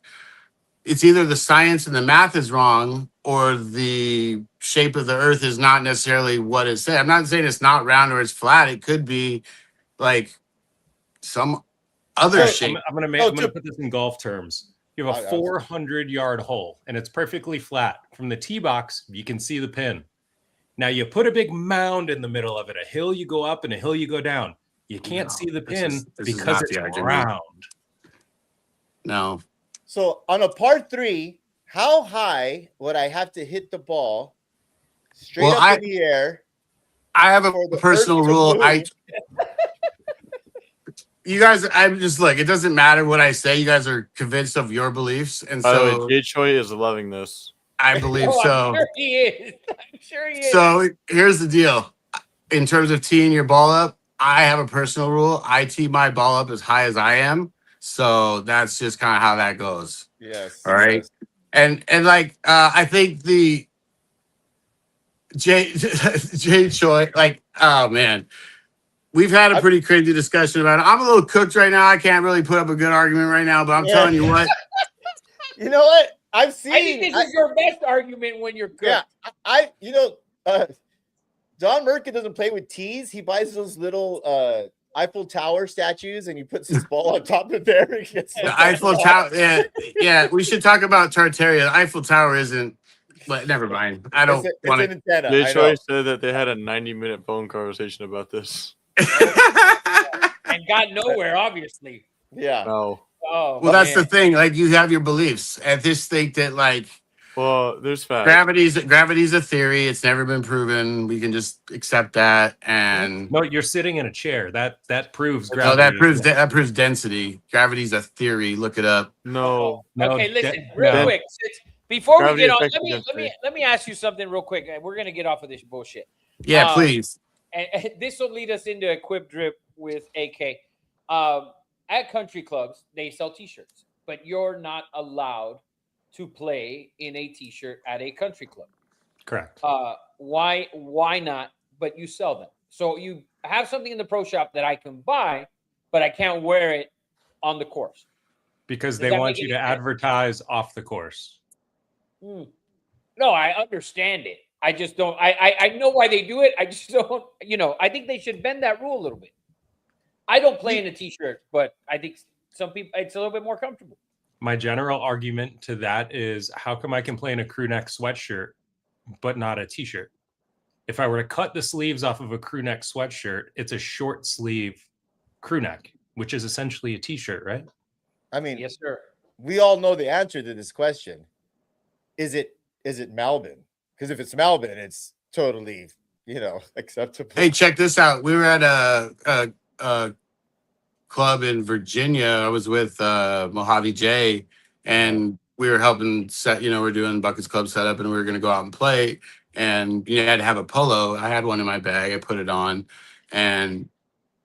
it's either the science and the math is wrong, or the shape of the Earth is not necessarily what it said. I'm not saying it's not round or it's flat. It could be like some other shape. I'm gonna put this in golf terms. You have a 400-yard hole, and it's perfectly flat. From the tee box, you can see the pin. Now you put a big mound in the middle of it, a hill you go up and a hill you go down. You can't see the pin this is because not it's the argument. round. No. So on a par 3, how high would I have to hit the ball straight Well, up in the air? I have a For the personal Earth to rule. move. You guys, I'm just like, it doesn't matter what I say. You guys are convinced of your beliefs, and By the so way, Jay Choi is loving this. I believe Oh, so. I'm sure he is. I'm sure he is. So here's the deal. In terms of teeing your ball up, I have a personal rule. I tee my ball up as high as I am. So that's just kind of how that goes. Yes. All right. And like I think the Jay Choi, like, oh man. We've had a pretty crazy discussion about it. I'm a little cooked right now. I can't really put up a good argument right now, but I'm telling you what. You know what? I've I think seen. this is your best argument when you're good. Yeah, Don Merkin doesn't play with tees. He buys those little Eiffel Tower statues, and he puts his ball on top of there. And gets The Eiffel Tower. Yeah. We should talk about Tartaria. The Eiffel Tower isn't. But never mind. I don't It's want an to. antenna. Jay I Choi know. said that they had a 90-minute phone conversation about this. And got nowhere, obviously. Yeah. No. Oh, Well, that's the man. thing. Like, you have your beliefs. And this think that like Well, there's facts. gravity's a theory. It's never been proven. We can just accept that. And No, you're sitting in a chair. That proves no, gravity. that proves density. Gravity's a theory. Look it up. No. No, Okay, de- listen, real no. quick. Before we Gravity get on, affects let me ask you something real quick. We're gonna get off of this bullshit. Yeah, please. And this will lead us into a quip drip with AK. At country clubs, they sell T-shirts, but you're not allowed to play in a T-shirt at a country club. Correct. Why not? But you sell them. So you have something in the pro shop that I can buy, but I can't wear it on the course. Because Does they that want make you any to sense? advertise off the course. No, I understand it. I just don't. I know why they do it. I just don't. I think they should bend that rule a little bit. I don't play in a T-shirt, but I think some people it's a little bit more comfortable. My general argument to that is, how come I can play in a crew neck sweatshirt, but not a T-shirt? If I were to cut the sleeves off of a crew neck sweatshirt, it's a short sleeve crew neck, which is essentially a T-shirt, right? I mean, Yes, sir. we all know the answer to this question. Is it Melbourne? Because if it's Melbourne, it's totally, acceptable. Hey, check this out. We were at a club in Virginia. I was with Mojave J, and we were helping set. We're doing Buckets Club setup, and we were going to go out and play. And I had to have a polo. I had one in my bag. I put it on, and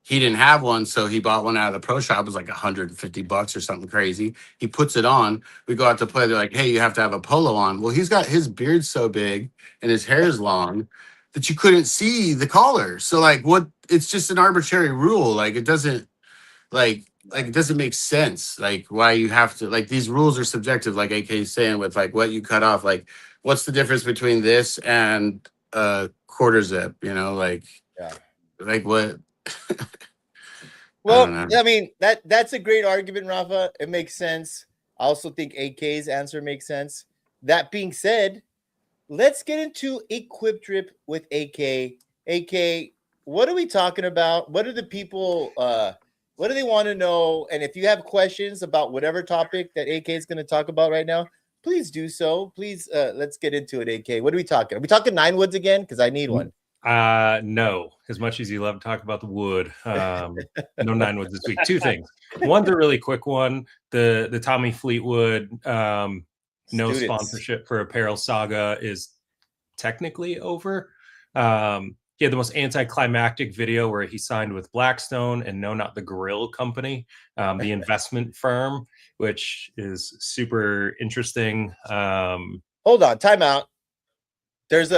he didn't have one, so he bought one out of the pro shop. It was like $150 or something crazy. He puts it on. We go out to play. They're like, "Hey, you have to have a polo on." Well, he's got his beard so big and his hair is long that you couldn't see the collar. So like, what? It's just an arbitrary rule. Like, it doesn't it doesn't make sense. Like, why you have to, like, these rules are subjective. Like AK is saying, with like what you cut off. Like, what's the difference between this and quarter zip? Like what? Well, know. I mean, that's a great argument, Rafa. It makes sense. I also think AK's answer makes sense. That being said, let's get into a quip drip with AK. AK, what are we talking about? What are the people, what do they want to know? And if you have questions about whatever topic that AK is going to talk about right now, please do so. Please, let's get into it, AK. What are we talking? Are we talking Nine Woods again? Because I need one. No, as much as you love to talk about the wood, no Nine Woods this week. Two things. One, the really quick one, the Tommy Fleetwood no Students. sponsorship for Apparel saga is technically over. He had the most anticlimactic video where he signed with Blackstone and no, not the grill company, the investment firm, which is super interesting. Hold on, time out. There's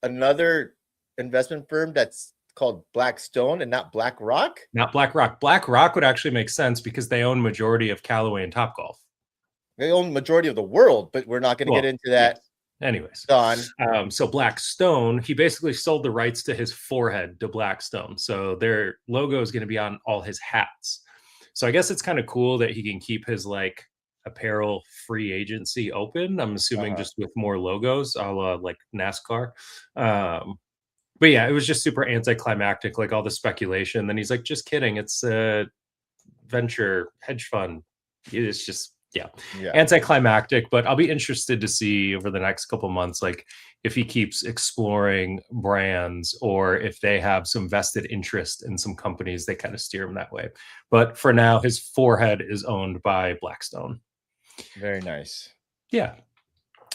another investment firm that's called Blackstone and not BlackRock? Not BlackRock. BlackRock would actually make sense because they own majority of Callaway and Topgolf. They own majority of the world, but we're not going to get into that. Yeah. Anyways, Don. So Blackstone, he basically sold the rights to his forehead to Blackstone. So their logo is going to be on all his hats. So I guess it's kind of cool that he can keep his like apparel free agency open. I'm assuming just with more logos, a la like NASCAR. But yeah, it was just super anticlimactic, like all the speculation. Then he's like, just kidding. It's a venture hedge fund. It's just, yeah, anticlimactic. But I'll be interested to see over the next couple months, like if he keeps exploring brands or if they have some vested interest in some companies, they kind of steer him that way. But for now, his forehead is owned by Blackstone. Very nice. Yeah.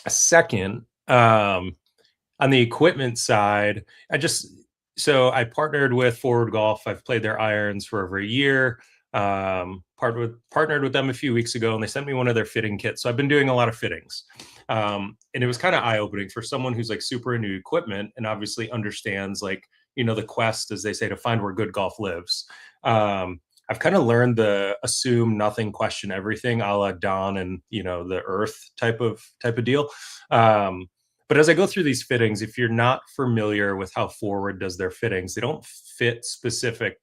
Second, on the equipment side, I partnered with Forward Golf. I've played their irons for over a year. Partnered with them a few weeks ago, and they sent me one of their fitting kits. So I've been doing a lot of fittings. And it was kind of eye-opening for someone who's like super into equipment and obviously understands like, the quest, as they say, to find where good golf lives. I've kind of learned the assume nothing, question everything, a la Don and the Earth type of deal. But as I go through these fittings, if you're not familiar with how Forward does their fittings, they don't fit specific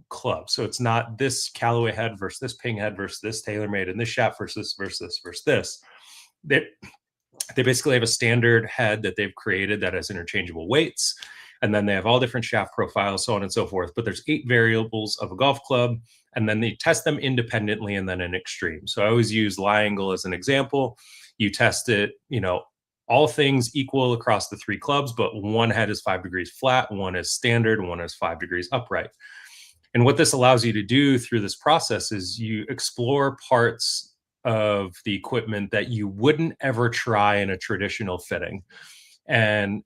clubs. So it's not this Callaway head versus this Ping head versus this TaylorMade and this shaft versus this. They basically have a standard head that they've created that has interchangeable weights. And then they have all different shaft profiles, so on and so forth. But there's 8 variables of a golf club, and then they test them independently and then in extreme. So I always use lie angle as an example. You test it, all things equal across the 3 clubs, but one head is 5 degrees flat, one is standard, one is 5 degrees upright. And what this allows you to do through this process is you explore parts of the equipment that you wouldn't ever try in a traditional fitting. And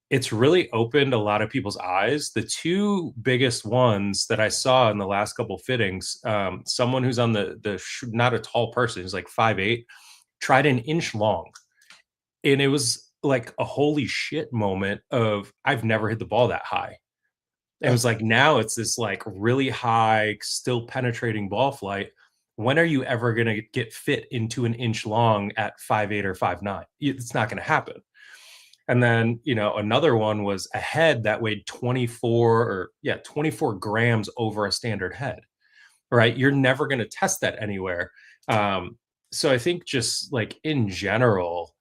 it's really opened a lot of people's eyes. The 2 biggest ones that I saw in the last couple fittings, someone who's on not a tall person, who's like 5'8", tried an inch long. And it was like a holy shit moment of, I've never hit the ball that high. And it was like, now it's this like really high, still penetrating ball flight. When are you ever going to get fit into an inch long at 5'8" or 5'9"? It's not going to happen. And then, another one was a head that weighed 24 grams over a standard head, right? You're never going to test that anywhere. So I think just like in general,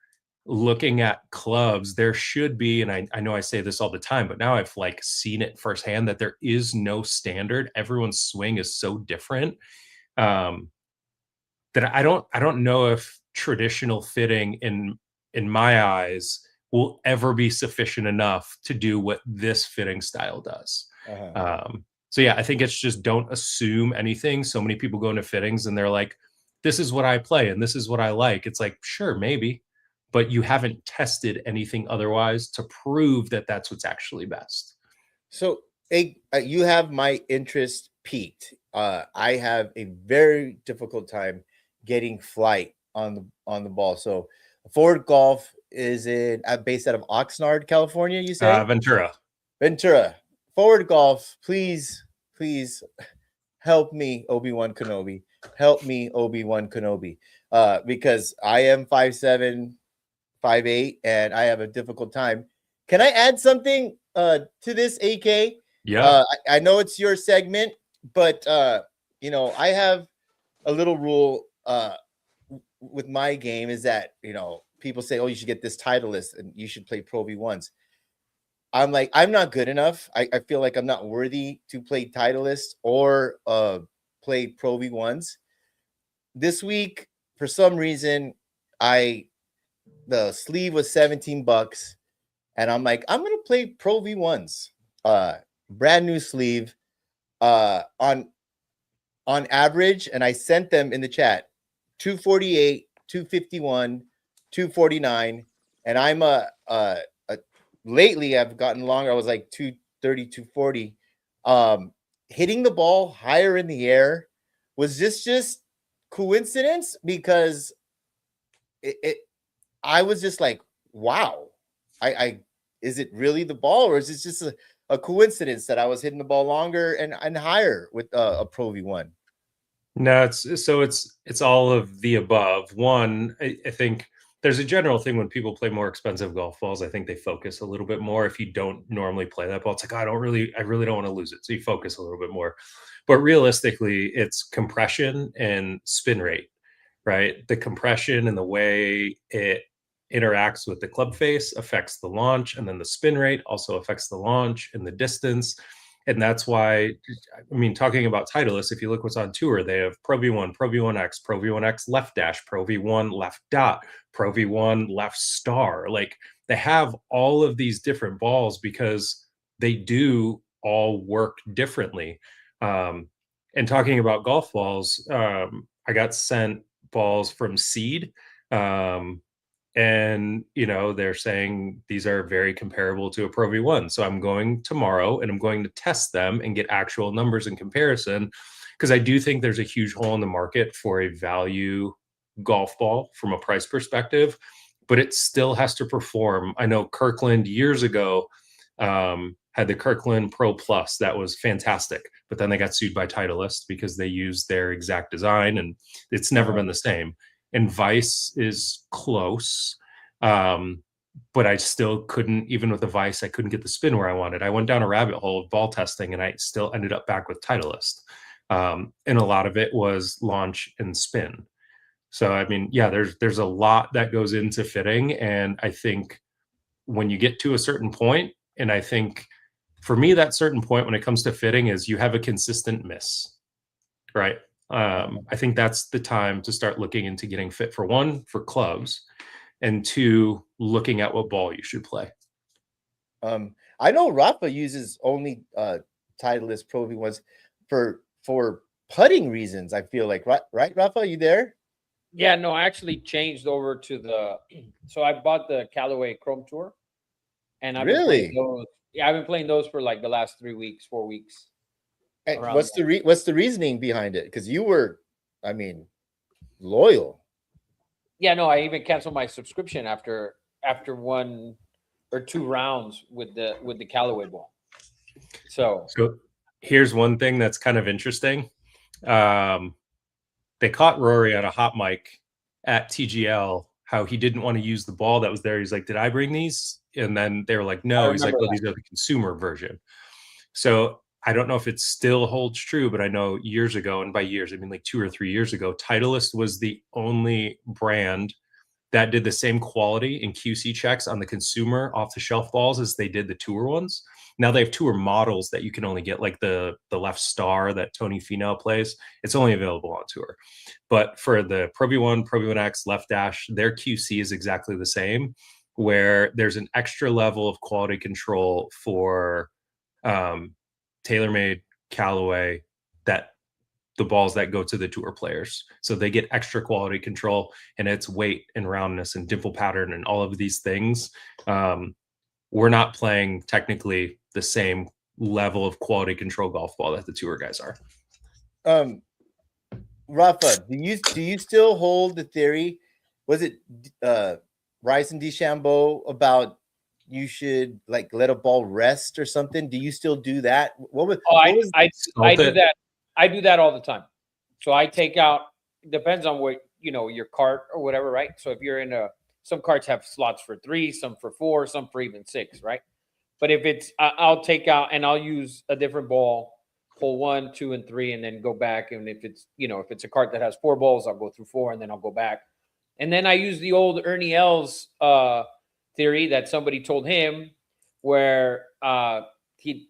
looking at clubs, there should be, and I know I say this all the time, but now I've like seen it firsthand that there is no standard. Everyone's swing is so different. That I don't know if traditional fitting in my eyes will ever be sufficient enough to do what this fitting style does. So yeah, I think it's just don't assume anything. So many people go into fittings and they're like, this is what I play and this is what I like. It's like, sure, maybe, but you haven't tested anything otherwise to prove that that's what's actually best. So you have my interest peaked. I have a very difficult time getting flight on the ball. So Forward Golf is based out of Oxnard, California, you say? Ventura. Forward Golf, please help me, Obi-Wan Kenobi. Help me, Obi-Wan Kenobi. Because I am 5'7", 5'8", and I have a difficult time. Can I add something to this, AK? Yeah. I know it's your segment, but I have a little rule with my game is that, people say, oh, you should get this Titleist and you should play Pro V1s. I'm like, I'm not good enough. I feel like I'm not worthy to play Titleist or play Pro V1s. This week, for some reason, the sleeve was $17, and I'm like, I'm gonna play Pro V1s. Brand new sleeve, on average, and I sent them in the chat, 248, 251, 249, and I'm lately I've gotten longer. I was like 230, 240. Hitting the ball higher in the air, was this just coincidence? Because I was just like, wow, is it really the ball, or is this just a coincidence that I was hitting the ball longer and higher with a Pro V1? No, it's all of the above. One, I think there's a general thing when people play more expensive golf balls. I think they focus a little bit more. If you don't normally play that ball, it's like, I really don't want to lose it. So you focus a little bit more. But realistically, it's compression and spin rate, right? The compression and the way it interacts with the club face affects the launch, and then the spin rate also affects the launch and the distance. And that's why, I mean, talking about Titleist, if you look what's on tour, they have Pro V1, Pro V1X, Pro V1X left dash, Pro V1 left dot, Pro V1 left star. Like, they have all of these different balls because they do all work differently. And talking about golf balls, I got sent balls from Seed. And, they're saying these are very comparable to a Pro V1. So I'm going tomorrow and I'm going to test them and get actual numbers in comparison, because I do think there's a huge hole in the market for a value golf ball from a price perspective, but it still has to perform. I know Kirkland years ago had the Kirkland Pro Plus. That was fantastic. but then they got sued by Titleist because they used their exact design, and it's never been the same. And Vice is close, but I still couldn't, even with the Vice, I couldn't get the spin where I wanted. I went down a rabbit hole of ball testing, and I still ended up back with Titleist. And a lot of it was launch and spin. So, I mean, yeah, there's a lot that goes into fitting. And I think when you get to a certain point, and I think for me, that certain point when it comes to fitting is you have a consistent miss, right? I think that's the time to start looking into getting fit, for one, for clubs, and two, looking at what ball you should play. I know Rafa uses only Titleist Pro V1s for putting reasons. I feel like, right, Rafa, are you there? Yeah, no, I actually changed over to so I bought the Callaway Chrome Tour, and I've been playing those. Yeah, I've been playing those for like the last 3 weeks, 4 weeks. And what's the reasoning behind it? Because you were, I mean, loyal. Yeah, no, I even canceled my subscription after 1 or 2 rounds with the Callaway ball. So here's one thing that's kind of interesting. They caught Rory at a hot mic at TGL, how he didn't want to use the ball that was there. He's like, did I bring these? And then they were like, no. He's like, well, these are the consumer version. So I don't know if it still holds true, but I know years ago, and by years, I mean like 2 or 3 years ago, Titleist was the only brand that did the same quality and QC checks on the consumer off-the-shelf balls as they did the tour ones. Now they have tour models that you can only get, like the left star that Tony Finau plays. It's only available on tour. But for the Pro V1, Pro V1X, Left Dash, their QC is exactly the same, where there's an extra level of quality control for TaylorMade, Callaway, that the balls that go to the tour players. So they get extra quality control, and it's weight and roundness and dimple pattern and all of these things. We're not playing technically the same level of quality control golf ball that the tour guys are. Rafa, do you still hold the theory? Was it Bryson DeChambeau about you should like let a ball rest or something? Do you still do that? I do that. I do that all the time. So I take out, depends on what, your cart or whatever, right? So if you're in some carts have slots for 3, some for 4, some for even 6, right? But if it's, I'll take out and I'll use a different ball, pull 1, 2, and 3, and then go back. And if it's, if it's a cart that has 4 balls, I'll go through 4 and then I'll go back. And then I use the old Ernie Els theory that somebody told him, where he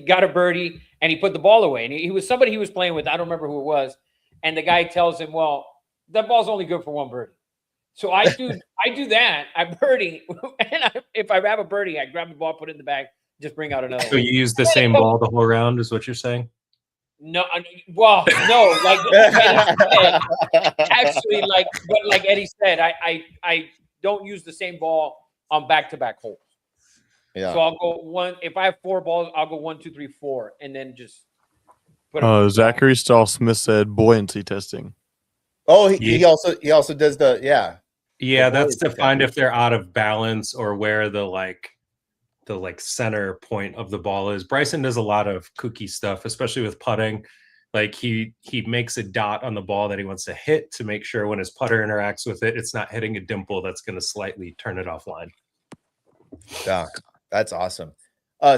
got a birdie and he put the ball away. And he was somebody he was playing with. I don't remember who it was. And the guy tells him, well, that ball's only good for 1 birdie. So I do that. I birdie. And if I have a birdie, I grab the ball, put it in the bag, just bring out another So you use the same ball the whole round is what you're saying? No, well, no, like actually, like Eddie said, I don't use the same ball on back-to-back holes. Yeah. So I'll go 1. If I have 4 balls, I'll go 1, 2, 3, 4, and then just put. Zachary Stahl Smith said buoyancy testing. Oh, he also does the Yeah, that's to find if they're out of balance or where the center point of the ball is. Bryson does a lot of kooky stuff, especially with putting. Like he makes a dot on the ball that he wants to hit to make sure when his putter interacts with it, it's not hitting a dimple that's going to slightly turn it offline. Yeah, that's awesome.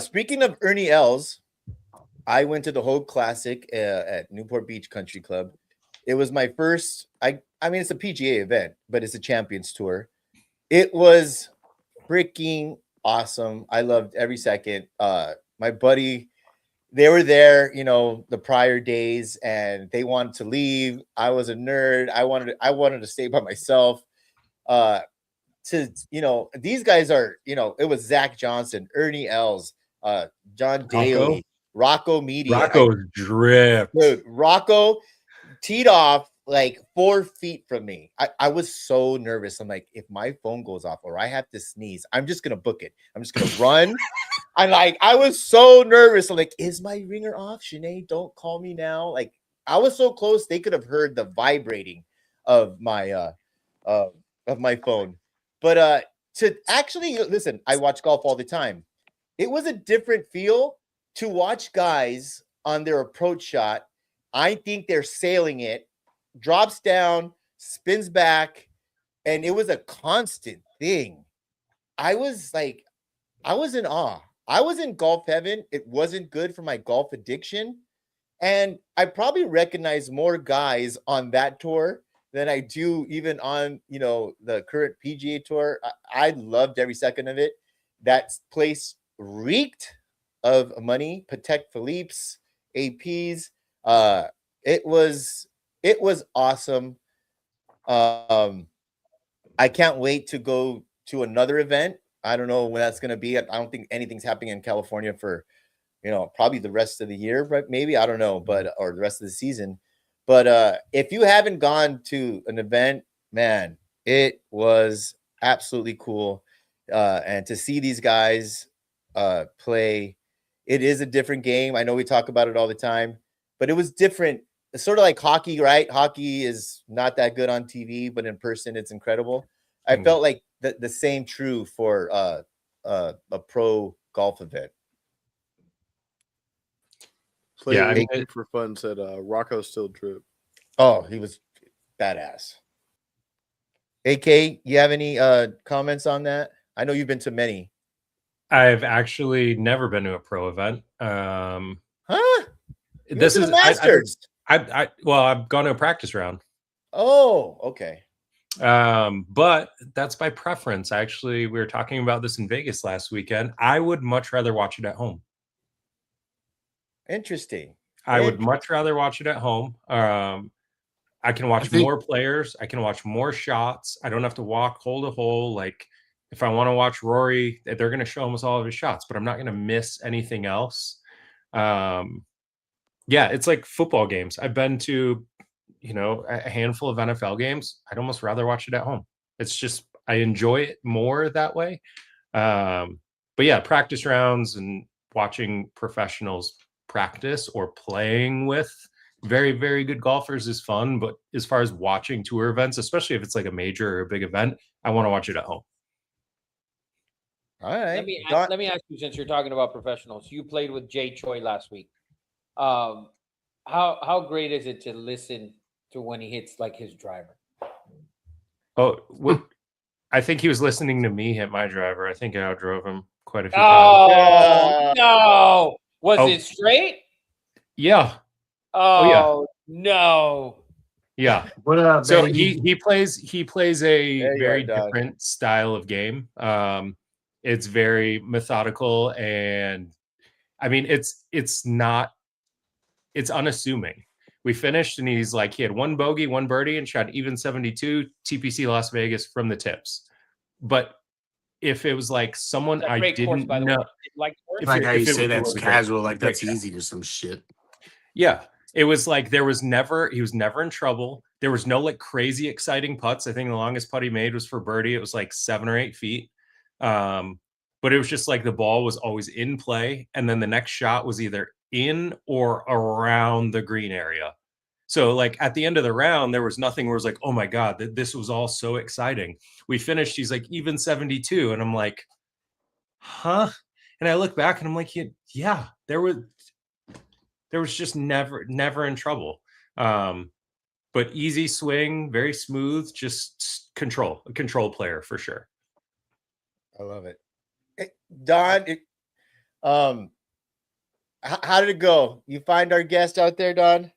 Speaking of Ernie Els, I went to the Hogue Classic at Newport Beach Country Club. It was my first. I mean, it's a PGA event, but it's a Champions Tour. It was freaking awesome. I loved every second. My buddy, they were there, the prior days, and they wanted to leave. I was a nerd. I wanted to stay by myself. These guys are, it was Zach Johnson, Ernie Els, John Daly, Rocco Meaty. Rocco dripped. Dude, Rocco teed off like 4 feet from me. I was so nervous. I'm like, if my phone goes off or I have to sneeze, I'm just gonna book it. I'm just gonna run. I was so nervous. I'm like, is my ringer off? Sinead, don't call me now. Like, I was so close, they could have heard the vibrating of my phone. But to actually listen, I watch golf all the time. It was a different feel to watch guys on their approach shot. I think they're sailing it, drops down, spins back, and it was a constant thing. I was in awe. I was in golf heaven. It wasn't good for my golf addiction. And I probably recognize more guys on that tour than I do even on, the current PGA tour. I loved every second of it. That place reeked of money, Patek Philippe's, APs. It was awesome. I can't wait to go to another event. I don't know when that's going to be. I don't think anything's happening in California for, probably the rest of the year, but maybe, I don't know, or the rest of the season. But if you haven't gone to an event, man, it was absolutely cool. And to see these guys play, it is a different game. I know we talk about it all the time, but it was different. It's sort of like hockey, right? Hockey is not that good on TV, but in person, it's incredible. I felt like the same true for a pro golf event. Play Yeah, I mean, for fun said Rocco still drip. Oh, he was badass. AK, you have any comments on that? I know you've been to many. I've actually never been to a pro event. Huh? This is the Masters. Well, I've gone to a practice round. Oh, okay. But that's by preference. Actually, we were talking about this in Vegas last weekend. I would much rather watch it at home. Interesting. I would much rather watch it at home. I can watch more players. I can watch more shots. I don't have to walk hole to hole. Like if I want to watch Rory, they're going to show us all of his shots, but I'm not going to miss anything else. Yeah, it's like football games. I've been to, a handful of NFL games. I'd almost rather watch it at home. It's just, I enjoy it more that way. But yeah, practice rounds and watching professionals practice or playing with very, very good golfers is fun. But as far as watching tour events, especially if it's like a major or a big event, I want to watch it at home. All right. Let me ask you, since you're talking about professionals, you played with Jay Choi last week. How great is it to listen to when he hits like his driver? Oh, I think he was listening to me hit my driver. I think I outdrove him quite a few times. No. Was it straight? Yeah. Oh no. Yeah. What up? So baby? he plays a very different style of game. It's very methodical, and I mean it's unassuming. We finished and he's like, he had one bogey, one birdie, and shot even 72 TPC Las Vegas from the tips. But if it was like someone I didn't know, like how you say that's casual, like that's easy or some shit. Yeah, it was like he was never in trouble. There was no like crazy exciting putts. I think the longest putt he made was for birdie. It was like 7 or 8 feet. But it was just like the ball was always in play, and then the next shot was either in or around the green area. So like at the end of the round, there was nothing where it was like, oh my God, this was all so exciting. We finished, he's like even 72. And I'm like, huh? And I look back and I'm like, yeah, there was just never in trouble. But easy swing, very smooth, just a control player for sure. I love it. Hey, Don, how did it go? You find our guest out there, Don?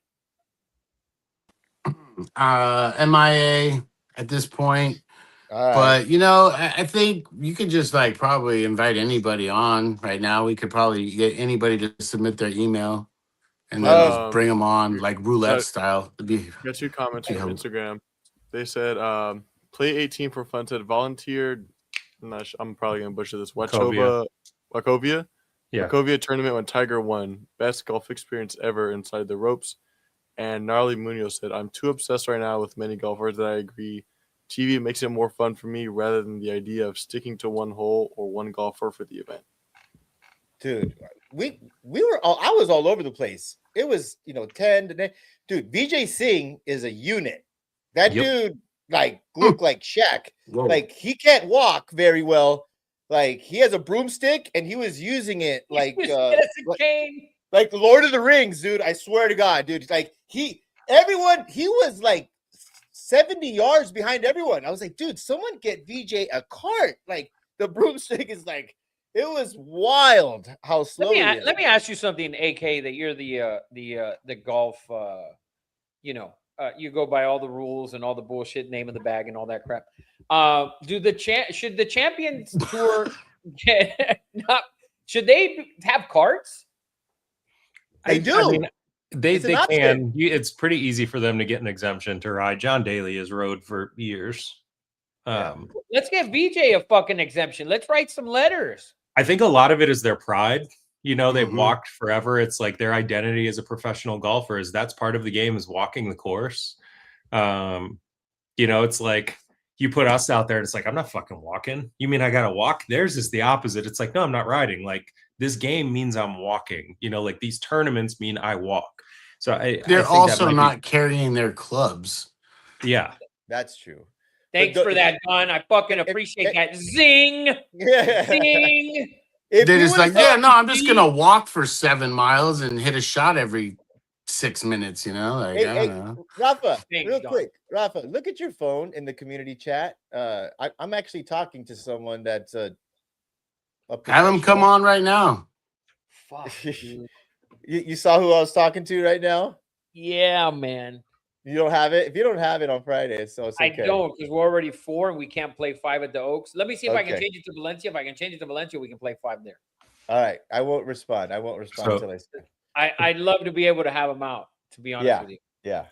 MIA at this point. But I think you could just like probably invite anybody on right now. We could probably get anybody to submit their email and then just bring them on like roulette style. Got 2 comments on Instagram. They said play 18 for fun. Said volunteered. I'm probably gonna butcher this. Wachovia. Yeah. Wachovia tournament when Tiger won. Best golf experience ever inside the ropes. And Gnarly Munoz said, I'm too obsessed right now with many golfers that I agree. TV makes it more fun for me rather than the idea of sticking to one hole or one golfer for the event. Dude, I was all over the place. It was, 10 to 9. Dude, Vijay Singh is a unit. That dude, like, looked like Shaq. Whoa. Like, he can't walk very well. Like, he has a broomstick, and he was using it like... it's a cane. Like Lord of the Rings, dude. I swear to God, dude. Like he was like 70 yards behind everyone. I was like, dude, someone get VJ a cart. Like the broomstick is like, it was wild how slow he is. Let me ask you something, AK. That you're the golf. You go by all the rules and all the bullshit, name of the bag and all that crap. Should the Champions Tour should they have carts? They do. I mean, they It's an option. can. It's pretty easy for them to get an exemption to ride. John Daly has rode for years. Let's give VJ a fucking exemption. Let's write some letters. I think a lot of it is their pride. They've Mhm. walked forever. It's like their identity as a professional golfer is that's part of the game is walking the course. It's like you put us out there and it's like, I'm not fucking walking. You mean I got to walk? Theirs is the opposite. It's like, no, I'm not riding. Like this game means I'm walking, like these tournaments mean I walk. So They're I think also not carrying their clubs. Yeah. That's true. Thanks for that, Don. I fucking appreciate that. Zing! Yeah. Zing! If They're you just like, would've yeah, thought- no, I'm just gonna walk for 7 miles and hit a shot every 6 minutes. Like, I don't know. Rafa, Thanks, real Don. quick, Rafa, look at your phone in the community chat. I'm actually talking to someone that's a Have them come on right now. Fuck, dude. You saw who I was talking to right now? Yeah, man. You don't have it? If you don't have it on Friday, so it's okay. I don't, because we're already 4 and we can't play 5 at the Oaks. Let me see if I can Okay. change it to Valencia. If I can change it to Valencia, we can play 5 there. All right. I won't respond. Until I say. I'd love to be able to have them out, to be honest with you. Yeah.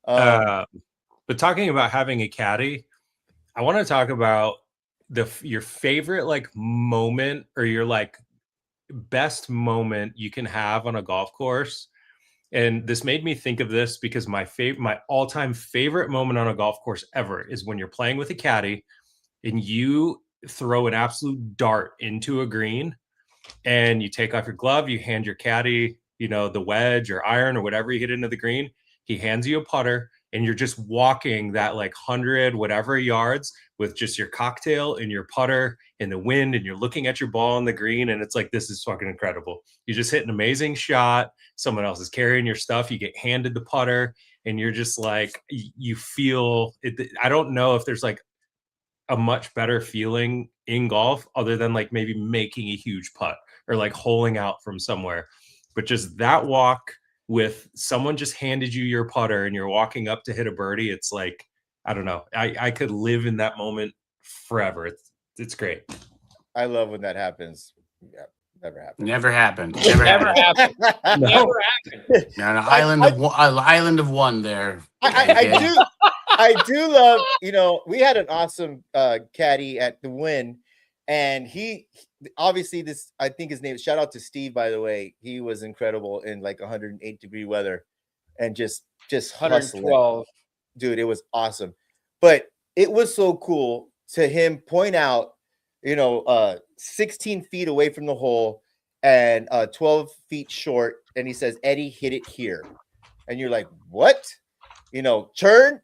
But talking about having a caddy, I want to talk about your favorite like moment or your like best moment you can have on a golf course. And this made me think of this because my all-time favorite moment on a golf course ever is when you're playing with a caddy and you throw an absolute dart into a green and you take off your glove, you hand your caddy, the wedge or iron or whatever you hit into the green. He hands you a putter and you're just walking that like 100 whatever yards with just your cocktail and your putter in the wind, and you're looking at your ball on the green, and it's like, this is fucking incredible. You just hit an amazing shot. Someone else is carrying your stuff. You get handed the putter, and you're just like, you feel it. I don't know if there's like a much better feeling in golf other than like maybe making a huge putt or like holing out from somewhere, but just that walk with someone just handed you your putter and you're walking up to hit a birdie. It's like, I don't know. I could live in that moment forever. It's great. I love when that happens. Yeah, never happened. Never happened. Never happened. No. Never happened. You're on an island of one there. I do love, we had an awesome caddy at the Win, and he obviously I think his name, shout out to Steve, by the way. He was incredible in like 108-degree weather and just hustling. 112. Dude, it was awesome. But it was so cool to him point out, 16 feet away from the hole and 12 feet short. And he says, Eddie, hit it here. And you're like, what? Turn,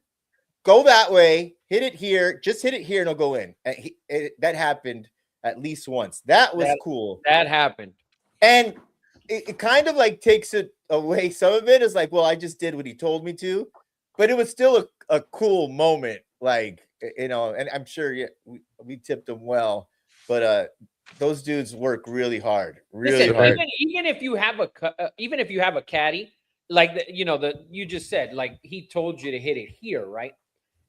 go that way, hit it here, just hit it here and it'll go in. And that happened at least once. That was cool. That happened. And it kind of like takes it away. Some of it is like, well, I just did what he told me to. But it was still a cool moment. Like, and I'm sure we tipped them well. But those dudes work really hard. Really hard. Even if you have a caddy, like you just said, like he told you to hit it here, right?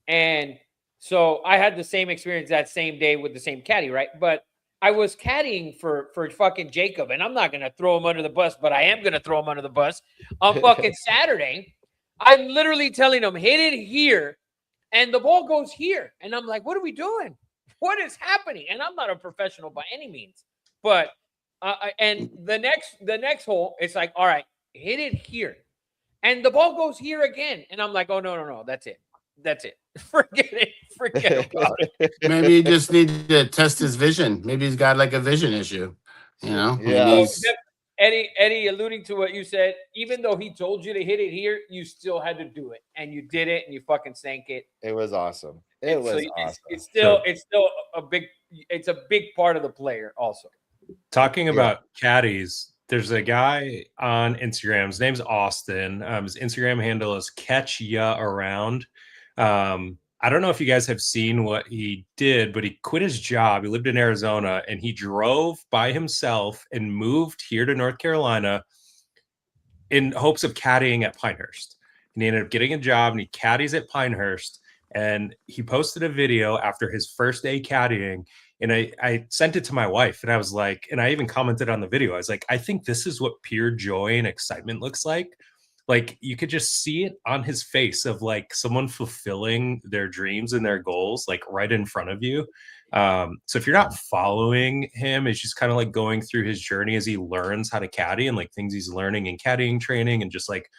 And so I had the same experience that same day with the same caddy, right? But I was caddying for fucking Jacob, and I'm not gonna throw him under the bus, but I am gonna throw him under the bus on fucking Saturday. I'm literally telling him, hit it here, and the ball goes here. And I'm like, what are we doing? What is happening? And I'm not a professional by any means. But and the next hole, it's like, all right, hit it here. And the ball goes here again. And I'm like, oh, no. That's it. Forget it. Forget about it. Maybe you just need to test his vision. Maybe he's got like a vision issue. Yeah. Eddie, alluding to what you said, even though he told you to hit it here, you still had to do it, and you did it, and you fucking sank it. It was awesome. Awesome. It's still a big part of the player. Also, talking about caddies, there's a guy on Instagram. His name's Austin. His Instagram handle is Catch Ya Around. I don't know if you guys have seen what he did, but he quit his job. He lived in Arizona and he drove by himself and moved here to North Carolina in hopes of caddying at Pinehurst. And he ended up getting a job and he caddies at Pinehurst. And he posted a video after his first day caddying. And I sent it to my wife and I was like, and I even commented on the video. I was like, I think this is what pure joy and excitement looks like. Like you could just see it on his face of like someone fulfilling their dreams and their goals, like right in front of you. So if you're not following him, it's just kind of like going through his journey as he learns how to caddy and like things he's learning in caddying training and just like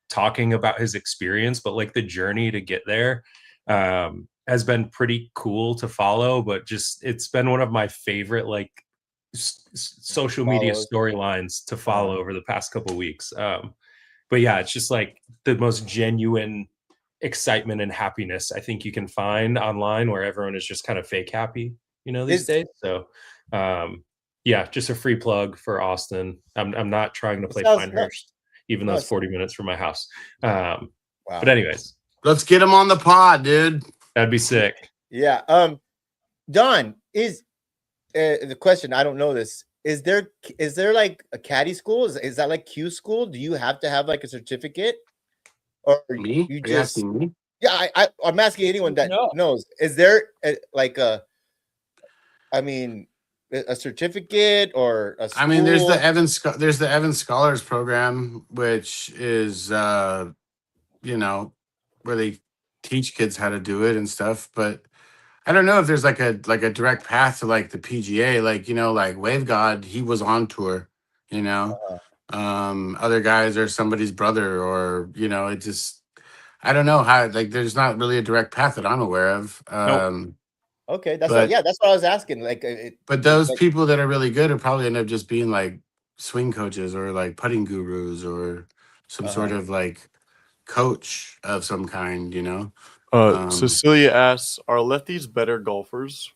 talking about his experience, but like the journey to get there has been pretty cool to follow. But just it's been one of my favorite like social media storylines to follow over the past couple of weeks. But yeah, it's just like the most genuine excitement and happiness I think you can find online, where everyone is just kind of fake happy, you know, these days. So yeah, just a free plug for Austin. I'm not trying to play Pinehurst, even though it's 40 minutes from my house. Wow. But anyways, let's get him on the pod, dude. That'd be sick. Yeah. Don, is the question, I don't know this. Is there like a caddy school? Is that like Q school? Do you have to have like a certificate? Or Me? you Are just asking me? Yeah, I'm asking anyone that knows. Is there a certificate or a school? I mean, there's the Evans Scholars Program, which is you know, where they teach kids how to do it and stuff. But I don't know if there's like a direct path to like the PGA, like, you know, like Wave God, he was on tour, you know. Other guys are somebody's brother, or, you know, it just, I don't know how, like, there's not really a direct path that I'm aware of. Okay, that's what I was asking. Like, but those people that are really good will probably end up just being like swing coaches or like putting gurus or some sort of like coach of some kind, you know. Cecilia asks, are lefties better golfers?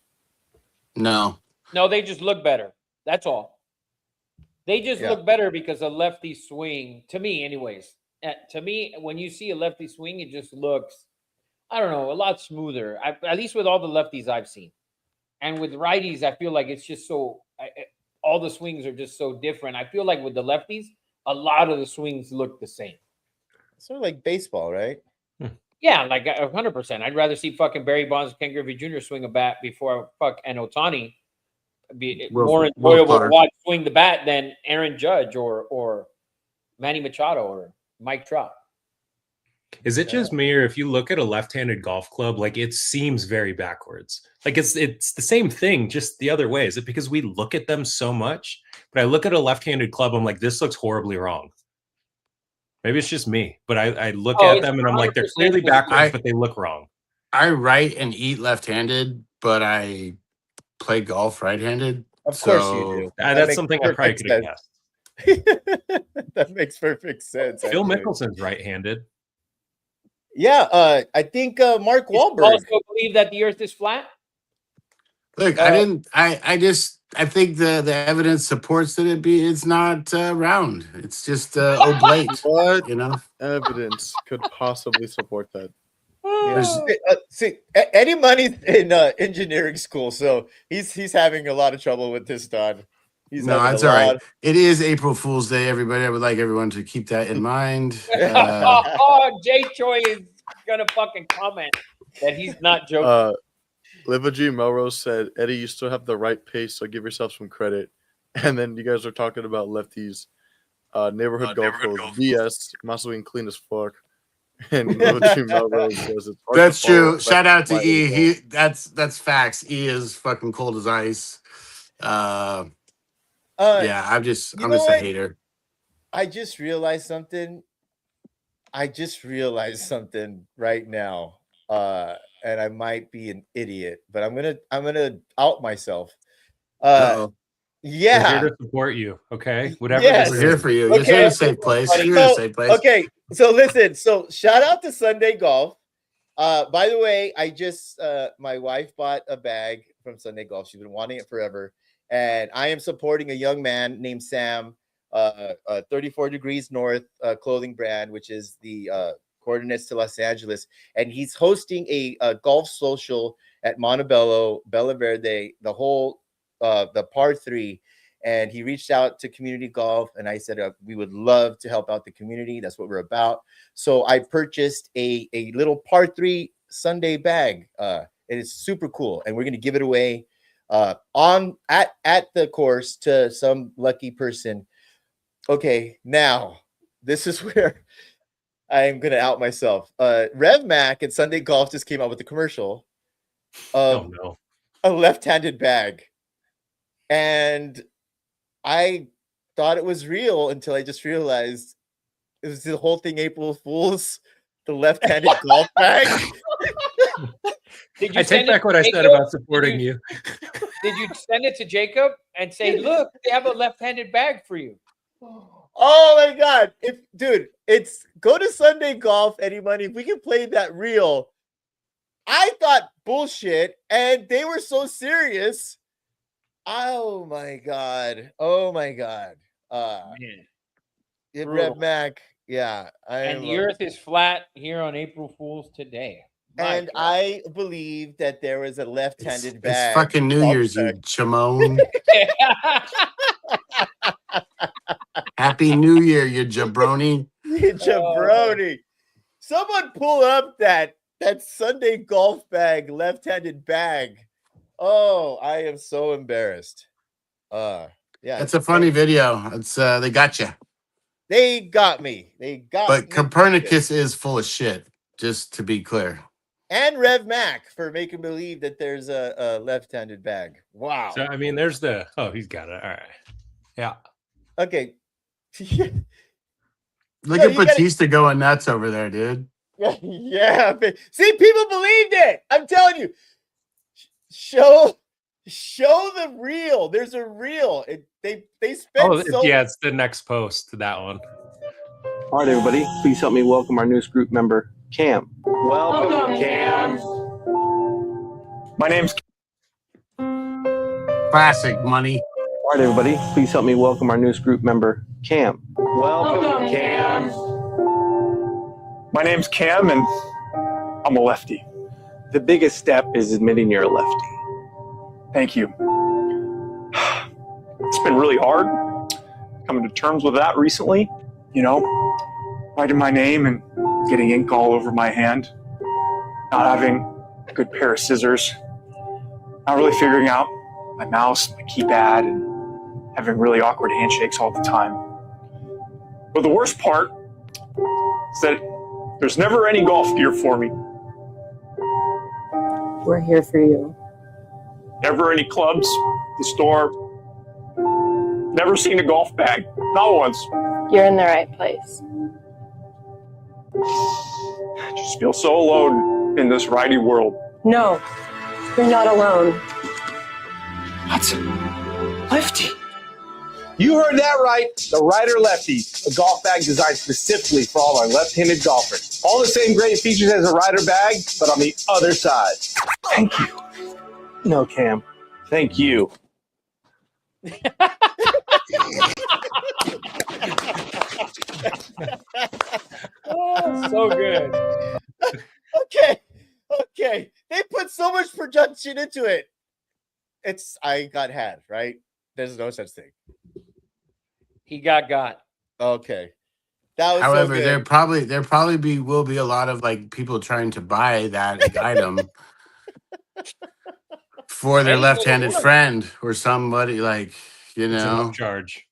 No, they just look better. That's all. They just look better because a lefty swing, to me anyways. To me, when you see a lefty swing, it just looks, I don't know, a lot smoother. At least with all the lefties I've seen. And with righties, I feel like it's just so, all the swings are just so different. I feel like with the lefties, a lot of the swings look the same. Sort of like baseball, right? Yeah, like 100%. I'd rather see fucking Barry Bonds, Ken Griffey Jr. swing a bat before and Ohtani be more enjoyable to watch swing the bat than Aaron Judge or Manny Machado or Mike Trout. Is it just me, or if you look at a left-handed golf club, like it seems very backwards? Like it's the same thing, just the other way. Is it because we look at them so much? But I look at a left-handed club, I'm like, this looks horribly wrong. Maybe it's just me, but I look at them and I'm like, they're clearly backwards, but they look wrong. I write and eat left-handed, but I play golf right-handed. Of course you do. That's something I probably could have guessed. That makes perfect sense. Phil Mickelson's right-handed. Yeah, I think Mark Wahlberg. Also believe that the Earth is flat. Look, I think the evidence supports that it's not round. It's just oblate. What, you know, evidence could possibly support that? See, Eddie Money's in engineering school, so he's having a lot of trouble with this, Don. No, it's all right. It is April Fool's Day, everybody. I would like everyone to keep that in mind. Jay Choi is gonna fucking comment that he's not joking. Liva G. Melrose said, Eddie, you still have the right pace, so give yourself some credit. And then you guys are talking about lefties. Neighborhood golf goes BS, must have been clean as fuck. And Liva G. Melrose says it's hard. That's true. Shout out to E. That's facts. E is fucking cold as ice. Yeah, I'm just a hater. I just realized something. Right now. And I might be an idiot, but I'm gonna out myself. Yeah, we're here to support you. Okay, whatever. We're here for you. You're in a safe place. You're in a safe place. Okay, so listen. So shout out to CMNTY Golf. By the way, I just my wife bought a bag from CMNTY Golf. She's been wanting it forever, and I am supporting a young man named Sam. 34 Degrees North clothing brand, which is the coordinates to Los Angeles, and he's hosting a golf social at Montebello, Bella Verde, the whole the par 3. And he reached out to Community Golf, and I said we would love to help out the community. That's what we're about. So I purchased a little par 3 Sunday bag. It is super cool, and we're going to give it away on at the course to some lucky person. Okay, now this is where I'm going to out myself. Rev Mac and Sunday Golf just came out with a commercial of a left-handed bag, and I thought it was real until I just realized it was the whole thing April Fool's, the left-handed golf bag. I take back what I said about supporting you. Did you send it to Jacob and say, look, they have a left-handed bag for you? Oh my God. It's go to Sunday Golf, Eddie Money. If we can play that real. I thought bullshit, and they were so serious. Oh my God. Man. Rev Mac. Yeah. And the earth is flat here on April Fool's today. And I believe that there was a left-handed bag. It's fucking New Year's, you chamone. Happy New Year, you jabroni. You jabroni. Someone pull up that Sunday Golf bag, left-handed bag. Oh, I am so embarrassed. Yeah. It's a funny video. It's they got you. They got me. But Copernicus is full of shit, just to be clear. And Rev Mac for making believe that there's a left-handed bag. Wow. So I mean, there's the he's got it. All right. Yeah. Okay. Look at Batista going nuts over there, dude. Yeah. See, people believed it. I'm telling you. Show the reel. There's a reel. They spent it's the next post to that one. All right, everybody, please help me welcome our newest group member, Cam. Welcome, Cam. My name's Classic money. All right, everybody, please help me welcome our newest group member, Cam. Welcome, Cam. My name's Cam, and I'm a lefty. The biggest step is admitting you're a lefty. Thank you. It's been really hard coming to terms with that recently. You know, writing my name and getting ink all over my hand. Not having a good pair of scissors. Not really figuring out my mouse, my keypad, and having really awkward handshakes all the time. But the worst part is that there's never any golf gear for me. We're here for you. Never any clubs, the store. Never seen a golf bag. Not once. You're in the right place. I just feel so alone in this righty world. No, you're not alone. What? Lefty? You heard that right. The Rider Lefty, a golf bag designed specifically for all our left-handed golfers. All the same great features as a Rider bag, but on the other side. Thank you. No, Cam. Thank you. Oh, so good. Okay. They put so much production into it. I got had, right? There's no such thing. He got. Okay. That was However, so good. there probably will be a lot of like people trying to buy that item for their left-handed friend or somebody, like, you It's an know. upcharge.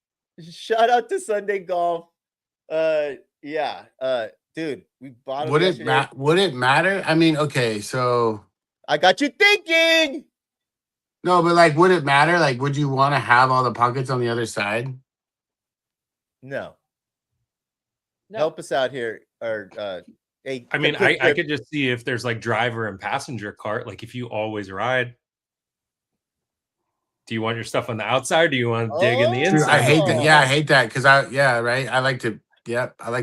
Shout out to Sunday Golf. Yeah. Dude, we bought it. Would it matter? I mean, okay, so I got you thinking. no, but like, would it matter? Like, would you want to have all the pockets on the other side? No. Help us out here. Or I mean, I could just see if there's like driver and passenger cart. Like if you always ride, do you want your stuff on the outside? Or do you want to dig in the Oh. Dude, inside? I hate that. Yeah, I hate that because right. I like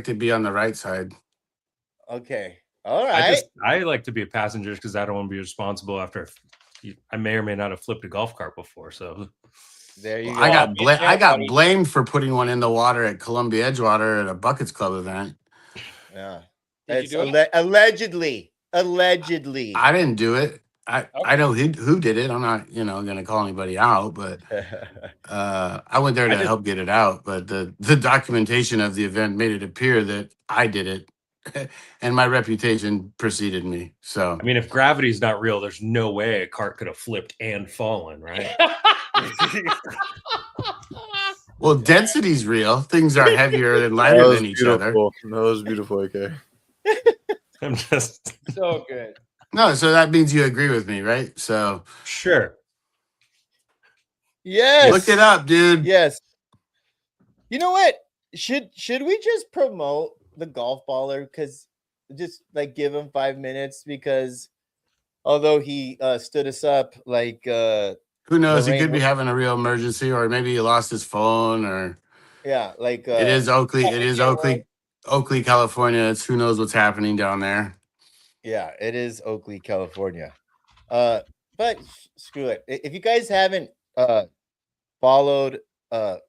to be on the right side. Okay. All right. I like to be a passenger because I don't want to be responsible after I may or may not have flipped a golf cart before. So There you Well, go. I got blamed for putting one in the water at Columbia Edgewater at a Buckets Club event. Yeah. Did It's you do it? allegedly. I didn't do it. I know who did it. I'm not, going to call anybody out, but I went there to help get it out. But the documentation of the event made it appear that I did it, and my reputation preceded me. So I mean, if gravity's not real, there's no way a cart could have flipped and fallen, right? well, density's real. Things are heavier and That lighter was than each other. beautiful. That was beautiful, AK. I'm just So good. No, so that means you agree with me, right? So sure. Yes. look it up, dude. Yes. You know what? Should we just promote the golf baller? Because just like give him 5 minutes, because although he stood us up, like Who knows? He Lorraine could be was- having a real emergency, or maybe he lost his phone, or yeah, like it is Oakley. It is Oakley, California. It's who knows what's happening down there. yeah, it is Oakley, California. But screw it. If you guys haven't followed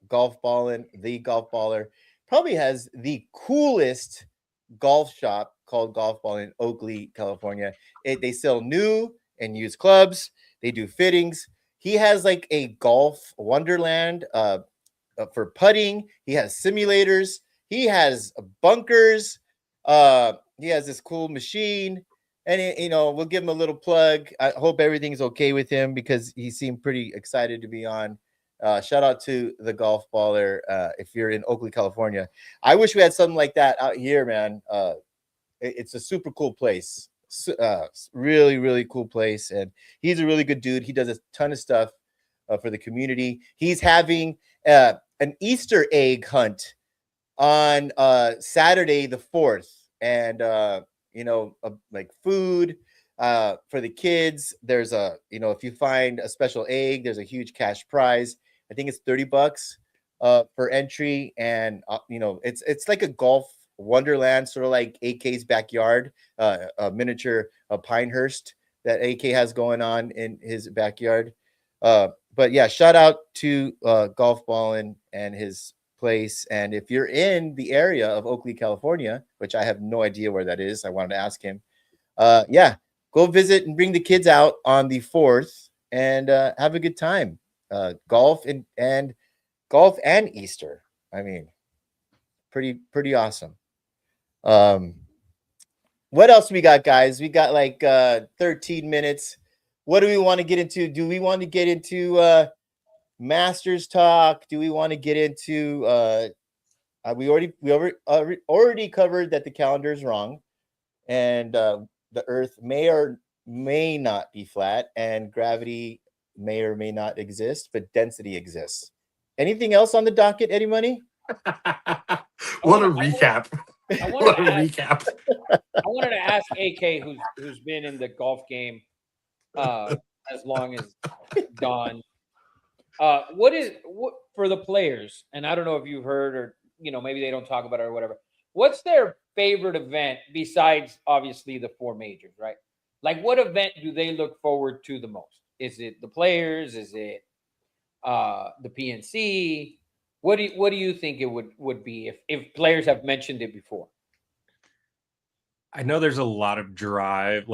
Golf Ballin', the Golf Baller probably has the coolest golf shop called Golf Ball in Oakley, California. They sell new and used clubs. They do fittings. He has like a golf wonderland for putting. He has simulators. He has bunkers. He has this cool machine. And we'll give him a little plug. I hope everything's okay with him because he seemed pretty excited to be on. Shout out to the Golf Baller. If you're in Oakley, California, I wish we had something like that out here, man. It's a super cool place. Really, really cool place. And he's a really good dude. He does a ton of stuff for the community. He's having an Easter egg hunt on Saturday the 4th. And, like food for the kids. There's if you find a special egg, there's a huge cash prize. I think it's $30 for entry. And, it's like a golf wonderland, sort of like AK's backyard, a miniature Pinehurst that AK has going on in his backyard. But yeah, shout out to Golf Ballin' and his place. And if you're in the area of Oakley, California, which I have no idea where that is, I wanted to ask him. Go visit and bring the kids out on the 4th and have a good time. Golf and Easter. I mean, pretty awesome. What else we got, guys? We got like 13 minutes. What do we want to get into? Do we want to get into Masters talk? Do we want to get into we already covered that the calendar is wrong, and the Earth may or may not be flat, and gravity may or may not exist, but density exists. Anything else on the docket, Eddie Money? What a recap! What a recap! I wanted to ask AK, who's been in the golf game as long as Don. What for the players? And I don't know if you've heard, or maybe they don't talk about it or whatever. What's their favorite event besides obviously the 4 majors, right? Like, what event do they look forward to the most? Is it the players? Is it the PNC? What do you think it would be if players have mentioned it before? I know there's a lot of drive.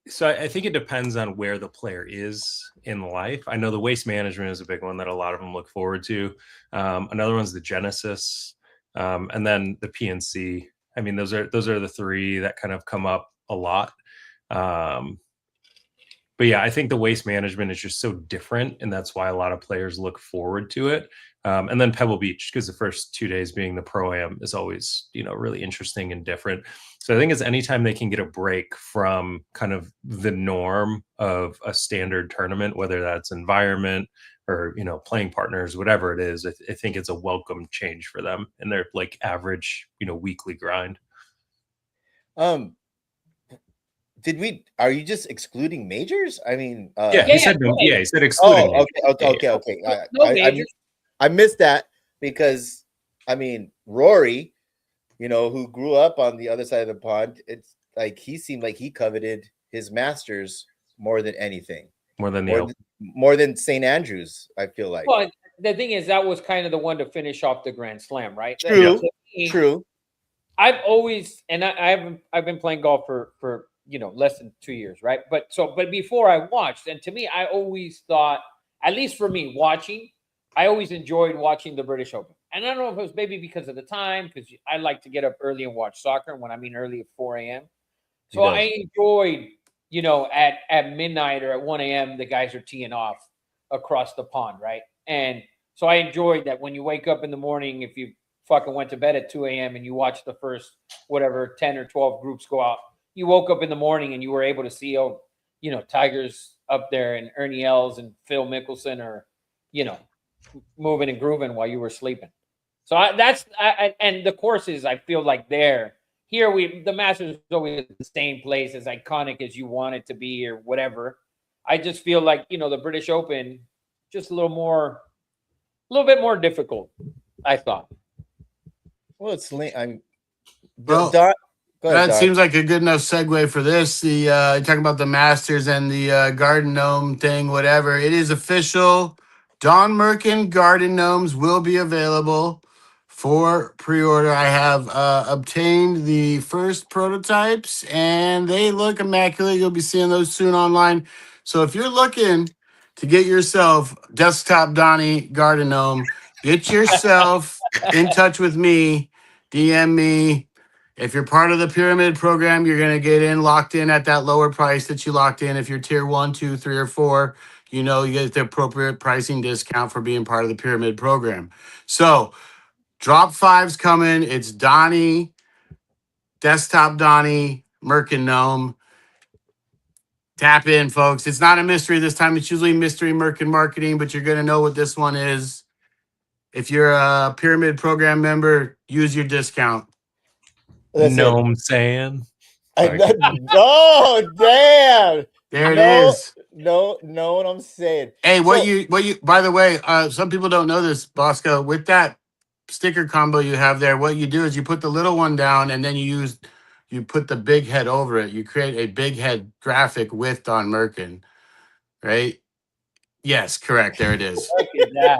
So I think it depends on where the player is in life. I know the waste management is a big one that a lot of them look forward to. Another one's the Genesis, and then the PNC. I mean, those are the 3 that kind of come up a lot. But yeah, I think the waste management is just so different, and that's why a lot of players look forward to it. And then Pebble Beach, because the first 2 days being the Pro-Am is always, really interesting and different. So I think it's anytime they can get a break from kind of the norm of a standard tournament, whether that's environment or, playing partners, whatever it is, I think it's a welcome change for them in their like average, weekly grind. Are you just excluding majors? I mean, he said excluding. Oh, okay. I missed that because, I mean, Rory, who grew up on the other side of the pond, it's like he seemed like he coveted his Masters more than anything. More than St. Andrews, I feel like. Well, the thing is, that was kind of the one to finish off the Grand Slam, right? True. To me, True. I've always, and I've been playing golf for less than 2 years, right? But before I watched, and to me, I always thought, at least for me, watching, I always enjoyed watching the British Open. And I don't know if it was maybe because of the time, because I like to get up early and watch soccer. And when I mean early, at 4 a.m. So I enjoyed, at midnight or at 1 a.m., the guys are teeing off across the pond, right? And so I enjoyed that when you wake up in the morning, if you fucking went to bed at 2 a.m. and you watched the first, 10 or 12 groups go out, you woke up in the morning and you were able to see, Tiger's up there and Ernie Els and Phil Mickelson are, moving and grooving while you were sleeping. So and the courses, I feel like the Masters is always the same place, as iconic as you want it to be or whatever. I just feel like, the British Open, just a little bit more difficult, I thought. Well, it's I'm. Well, Don, go ahead, that Don. seems like a good enough segue for this. Talking about the Masters and the Garden Gnome thing, whatever. It is official. Don Merkin Garden Gnomes will be available for pre-order. I have obtained the first prototypes, and they look immaculate. You'll be seeing those soon online. So if you're looking to get yourself Desktop Donnie Garden Gnome, get yourself in touch with me. DM me. If you're part of the pyramid program, you're going to get locked in at that lower price that you locked in. If you're tier 1, 2, 3, or 4, you get the appropriate pricing discount for being part of the pyramid program. So drop 5's coming. It's Donnie, Desktop Donnie, Merkin Gnome. Tap in, folks. It's not a mystery this time. It's usually mystery Merkin marketing, but you're going to know what this one is. If you're a pyramid program member, use your discount. Know what I'm saying? Oh, damn. There it is. No, what I'm saying. Hey, what you by the way, some people don't know this, Bosco. With that sticker combo you have there, what you do is you put the little one down and then you put the big head over it. You create a big head graphic with Don Merkin, right? Yes, correct. There it is. Look at that.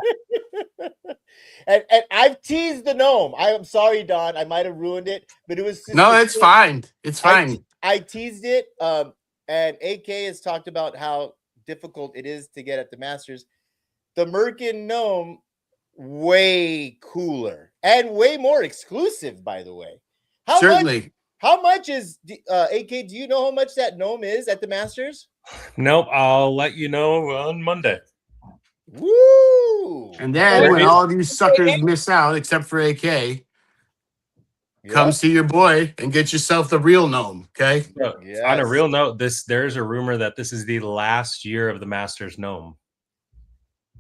And I've teased the gnome. I'm sorry, Don. I might have ruined it, but it was just, it's fine. It's fine. I teased it. And AK has talked about how difficult it is to get at the Masters. The Merkin gnome, way cooler and way more exclusive, by the way. Certainly. How much is AK? Do you know how much that gnome is at the Masters? Nope. I'll let you know on Monday. Woo! And then when all of you suckers miss out, except for AK, come see your boy and get yourself the real gnome. Okay. Yes. On a real note, there's a rumor that this is the last year of the Masters gnome.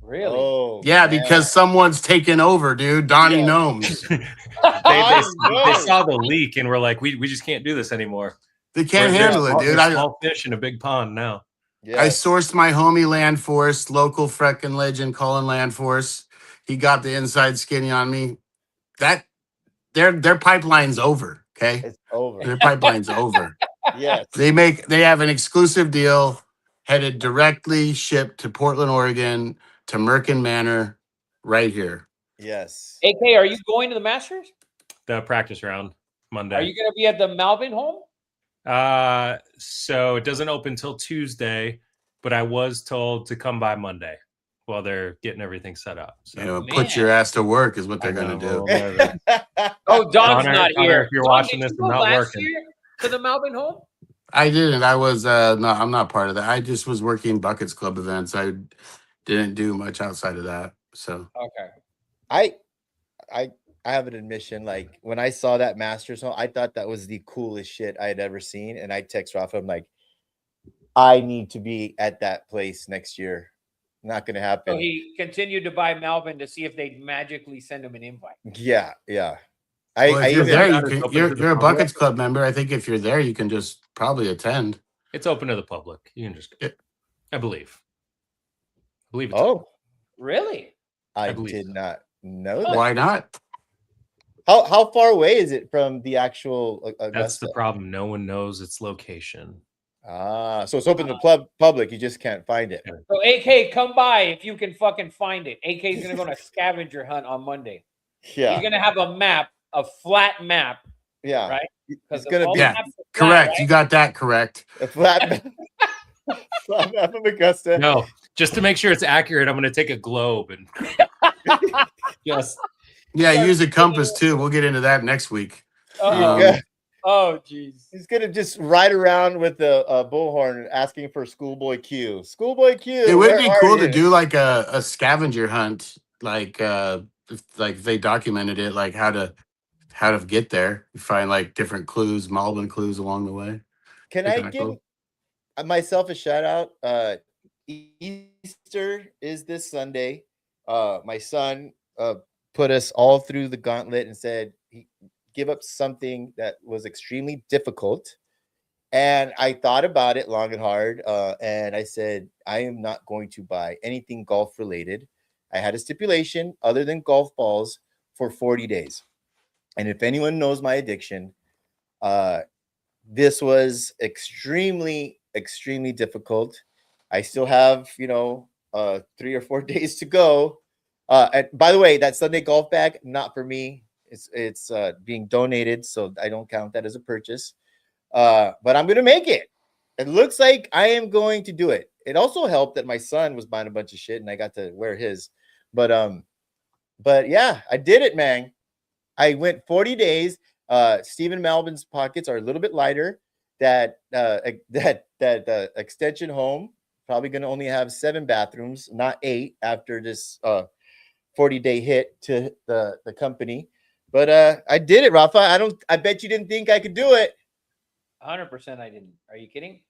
Really? Oh, yeah, because someone's taken over, dude. Donnie Gnomes. They saw the leak and were like, we just can't do this anymore. They can't handle it, dude. Small fish in a big pond now. Yes. I sourced my homie Landforce, local freckin' legend Colin Landforce. He got the inside skinny on me. That their pipeline's over. Okay, it's over. Their pipeline's over. Yes, they have an exclusive deal headed directly shipped to Portland, Oregon, to Merkin Manor, right here. Yes. AK, are you going to the Masters? The practice round Monday. Are you going to be at the Malvin home? So it doesn't open till Tuesday, but I was told to come by Monday while they're getting everything set up. So put your ass to work is what they're gonna do. Oh, Don's not here. If you're watching this, I'm not working. To the Malvin home? I didn't. I was no, I'm not part of that. I just was working Buckets Club events. I didn't do much outside of that. So okay. I have an admission. Like when I saw that Masters home, I thought that was the coolest shit I had ever seen. And I text Rafa, I'm like, I need to be at that place next year. Not going to happen. So he continued to buy Malvin to see if they'd magically send him an invite. Yeah, yeah. If you're there, you're a Buckets Club member. I think if you're there, you can just probably attend. It's open to the public. You can just go. I believe. It's open. Really? I did not know that. Why not? How far away is it from the actual Augusta? That's the problem. No one knows its location. So it's open to the public. You just can't find it. So AK, come by if you can fucking find it. AK is gonna go on a scavenger hunt on Monday. Yeah. He's gonna have a map, a flat map. Yeah. Right. It's gonna be correct. Right? You got that correct. A flat map. Flat map of Augusta. No, just to make sure it's accurate, I'm going to take a globe and just. Yeah, use a compass too. We'll get into that next week. Oh, jeez. He's gonna just ride around with the bullhorn asking for Schoolboy Q. Schoolboy Q. It would be cool to you? do like a scavenger hunt, like if they documented it, like how to get there. You find like different clues, Malvern clues along the way. Can I give myself a shout out? Easter is this Sunday. My son put us all through the gauntlet and said give up something that was extremely difficult. And I thought about it long and hard. And I said, I am not going to buy anything golf related. I had a stipulation other than golf balls for 40 days. And if anyone knows my addiction, this was extremely, extremely difficult. I still have, 3 or 4 days to go. And by the way, that Sunday golf bag, not for me. It's being donated, so I don't count that as a purchase. But I'm going to make it. It looks like I am going to do it. It also helped that my son was buying a bunch of shit and I got to wear his. But yeah, I did it, man. I went 40 days. Stephen Malvin's pockets are a little bit lighter. That extension home probably going to only have 7 bathrooms, not 8 after this 40-day hit to the company. But I did it, Rafa. I bet you didn't think I could do it. 100% I didn't. Are you kidding?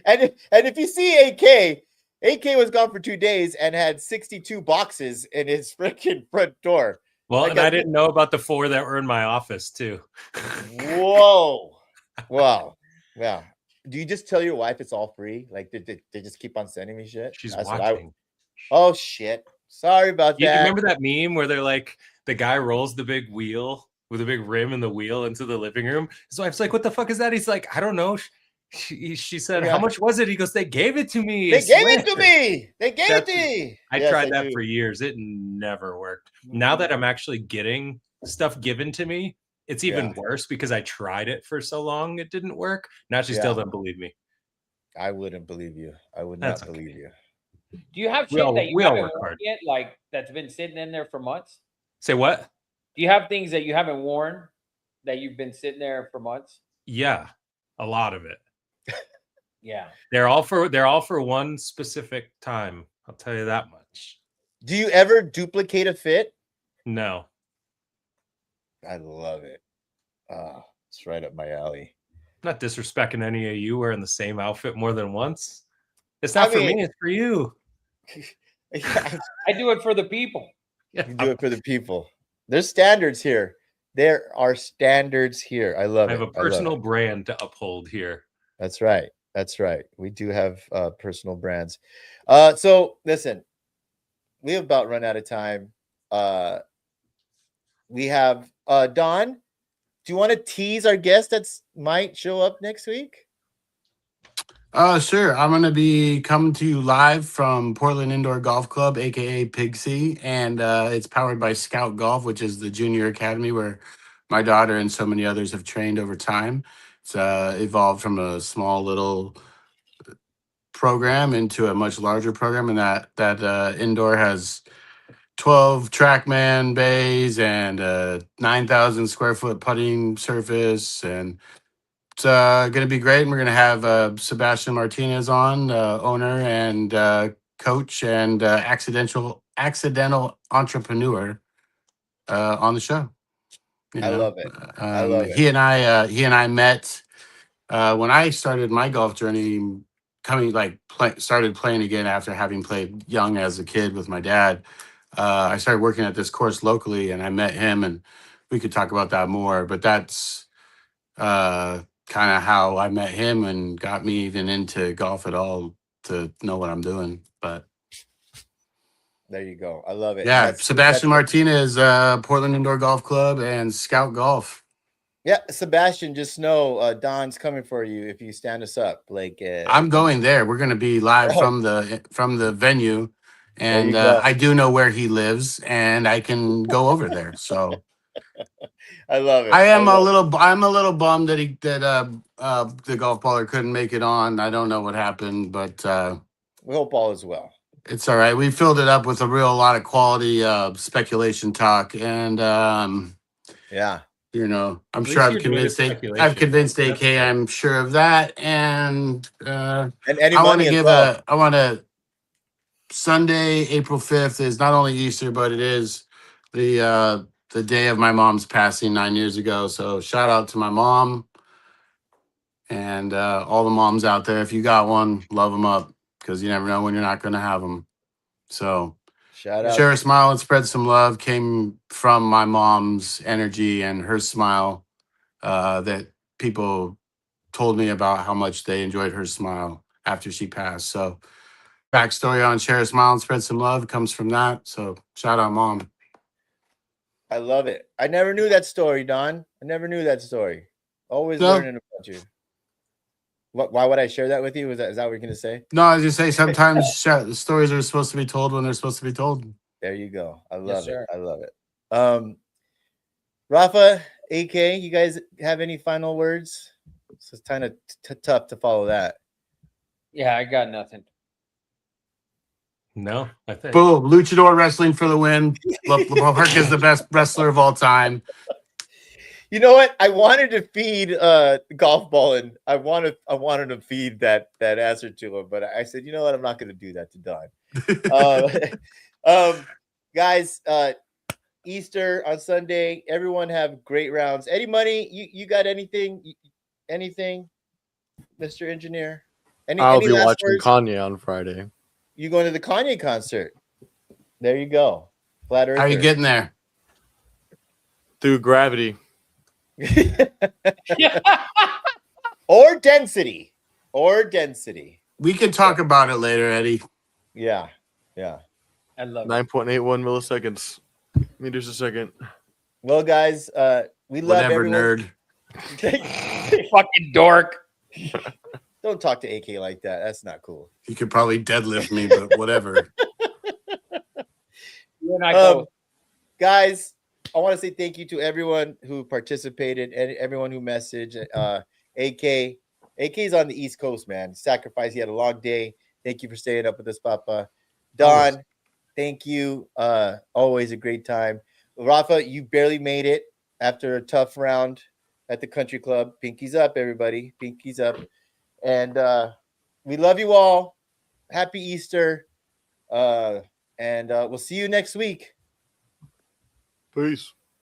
and if you see AK was gone for 2 days and had 62 boxes in his freaking front door. Well, and I didn't know about the 4 that were in my office too. Whoa. Wow. Yeah. Do you just tell your wife it's all free? Like they just keep on sending me shit? She's watching. Oh shit. Sorry about that. You remember that meme where they're like the guy rolls the big wheel with a big rim and the wheel into the living room? His wife's like, what the fuck is that? He's like, I don't know. She said, how much was it? He goes, they gave it to me. They gave it to me. They gave it to me. I tried that for years. It never worked. Now that I'm actually getting stuff given to me, it's even worse because I tried it for so long. It didn't work. Now she still doesn't believe me. I wouldn't believe you. I would not believe you. Do you have shit that you haven't worn yet, like that's been sitting in there for months? Say what? Do you have things that you haven't worn that you've been sitting there for months? Yeah, a lot of it. Yeah, they're all for one specific time. I'll tell you that much. Do you ever duplicate a fit? No. I love it. It's right up my alley. Not disrespecting any of you wearing the same outfit more than once. It's not for me. It's for you. I do it for the people. You do it for the people. There's standards here. There are standards here. I love it. I have a personal brand to uphold here. That's right. That's right. We do have personal brands. So listen, we have about run out of time. We have Don. Do you want to tease our guest that might show up next week? Sure. I'm going to be coming to you live from Portland Indoor Golf Club, aka Pig C, and it's powered by Scout Golf, which is the junior academy where my daughter and so many others have trained over time. It's evolved from a small little program into a much larger program, and that indoor has 12 TrackMan bays and 9,000 square foot putting surface, and it's going to be great. And we're going to have Sebastian Martinez on, owner and coach and accidental entrepreneur on the show. I love it. I love it. He and I met when I started my golf journey, started playing again after having played young as a kid with my dad. I started working at this course locally, and I met him, and we could talk about that more. But that's kind of how I met him and got me even into golf at all to know what I'm doing. But there you go. I love it. Yeah, Sebastian Martinez, Portland Indoor Golf Club, and Scout Golf. Yeah, Sebastian, just know Don's coming for you if you stand us up. Like I'm going there. We're going to be live from the venue, there you and go. I do know where he lives, and I can go over there. So I love it. I'm a little bummed that the golf baller couldn't make it on. I don't know what happened, but we hope all is well. it's all right. We filled it up with a lot of quality speculation talk, and yeah. I'm At sure least you're doing it I've speculation. convinced That's AK. I'm sure of that, and any I want to money as give well. I want to. Sunday, April 5th is not only Easter, but it is the day of my mom's passing 9 years ago. So shout out to my mom and all the moms out there. If you got one, love them up because you never know when you're not going to have them. So Shout out. share a smile and spread some love came from my mom's energy and her smile that people told me about how much they enjoyed her smile after she passed. So backstory on share a smile and spread some love comes from that. So shout out, Mom. I love it. I never knew that story, Don. I never knew that story. Always learning about you. Why would I share that with you? Is that what you're going to say? No, I was just say sometimes stories are supposed to be told when they're supposed to be told. There you go. I Yes, love it. sir. I love it. Rafa, AK, you guys have any final words? It's kind of tough to follow that. Yeah, I got nothing. No, I think. Boom. Luchador wrestling for the win. Park is the best wrestler of all time. You know what? I wanted to feed golf ball, and I wanted to feed that answer to him, but I said, you know what? I'm not going to do that to Don. Guys, Easter on Sunday. Everyone have great rounds. Eddie Money, you got anything? Anything, Mr. Engineer? I'll Any be last watching words? Kanye on Friday. You going to the Kanye concert? There you go. Flat Earther. How are you getting there? Through gravity. Or density. We can talk about it later, Eddie. Yeah. I love it. 9.81 milliseconds. Meters a second. Well, guys, we love Whatever, everyone. nerd. Fucking dork. Don't talk to AK like that. That's not cool. You could probably deadlift me, but whatever. You and I both. Guys, I want to say thank you to everyone who participated and everyone who messaged. AK's on the East Coast, man. Sacrifice. He had a long day. Thank you for staying up with us, Papa. Don, thank you. Always a great time. Rafa, you barely made it after a tough round at the country club. Pinkies up, everybody. Pinkies up. And we love you all. Happy Easter. And we'll see you next week. Peace.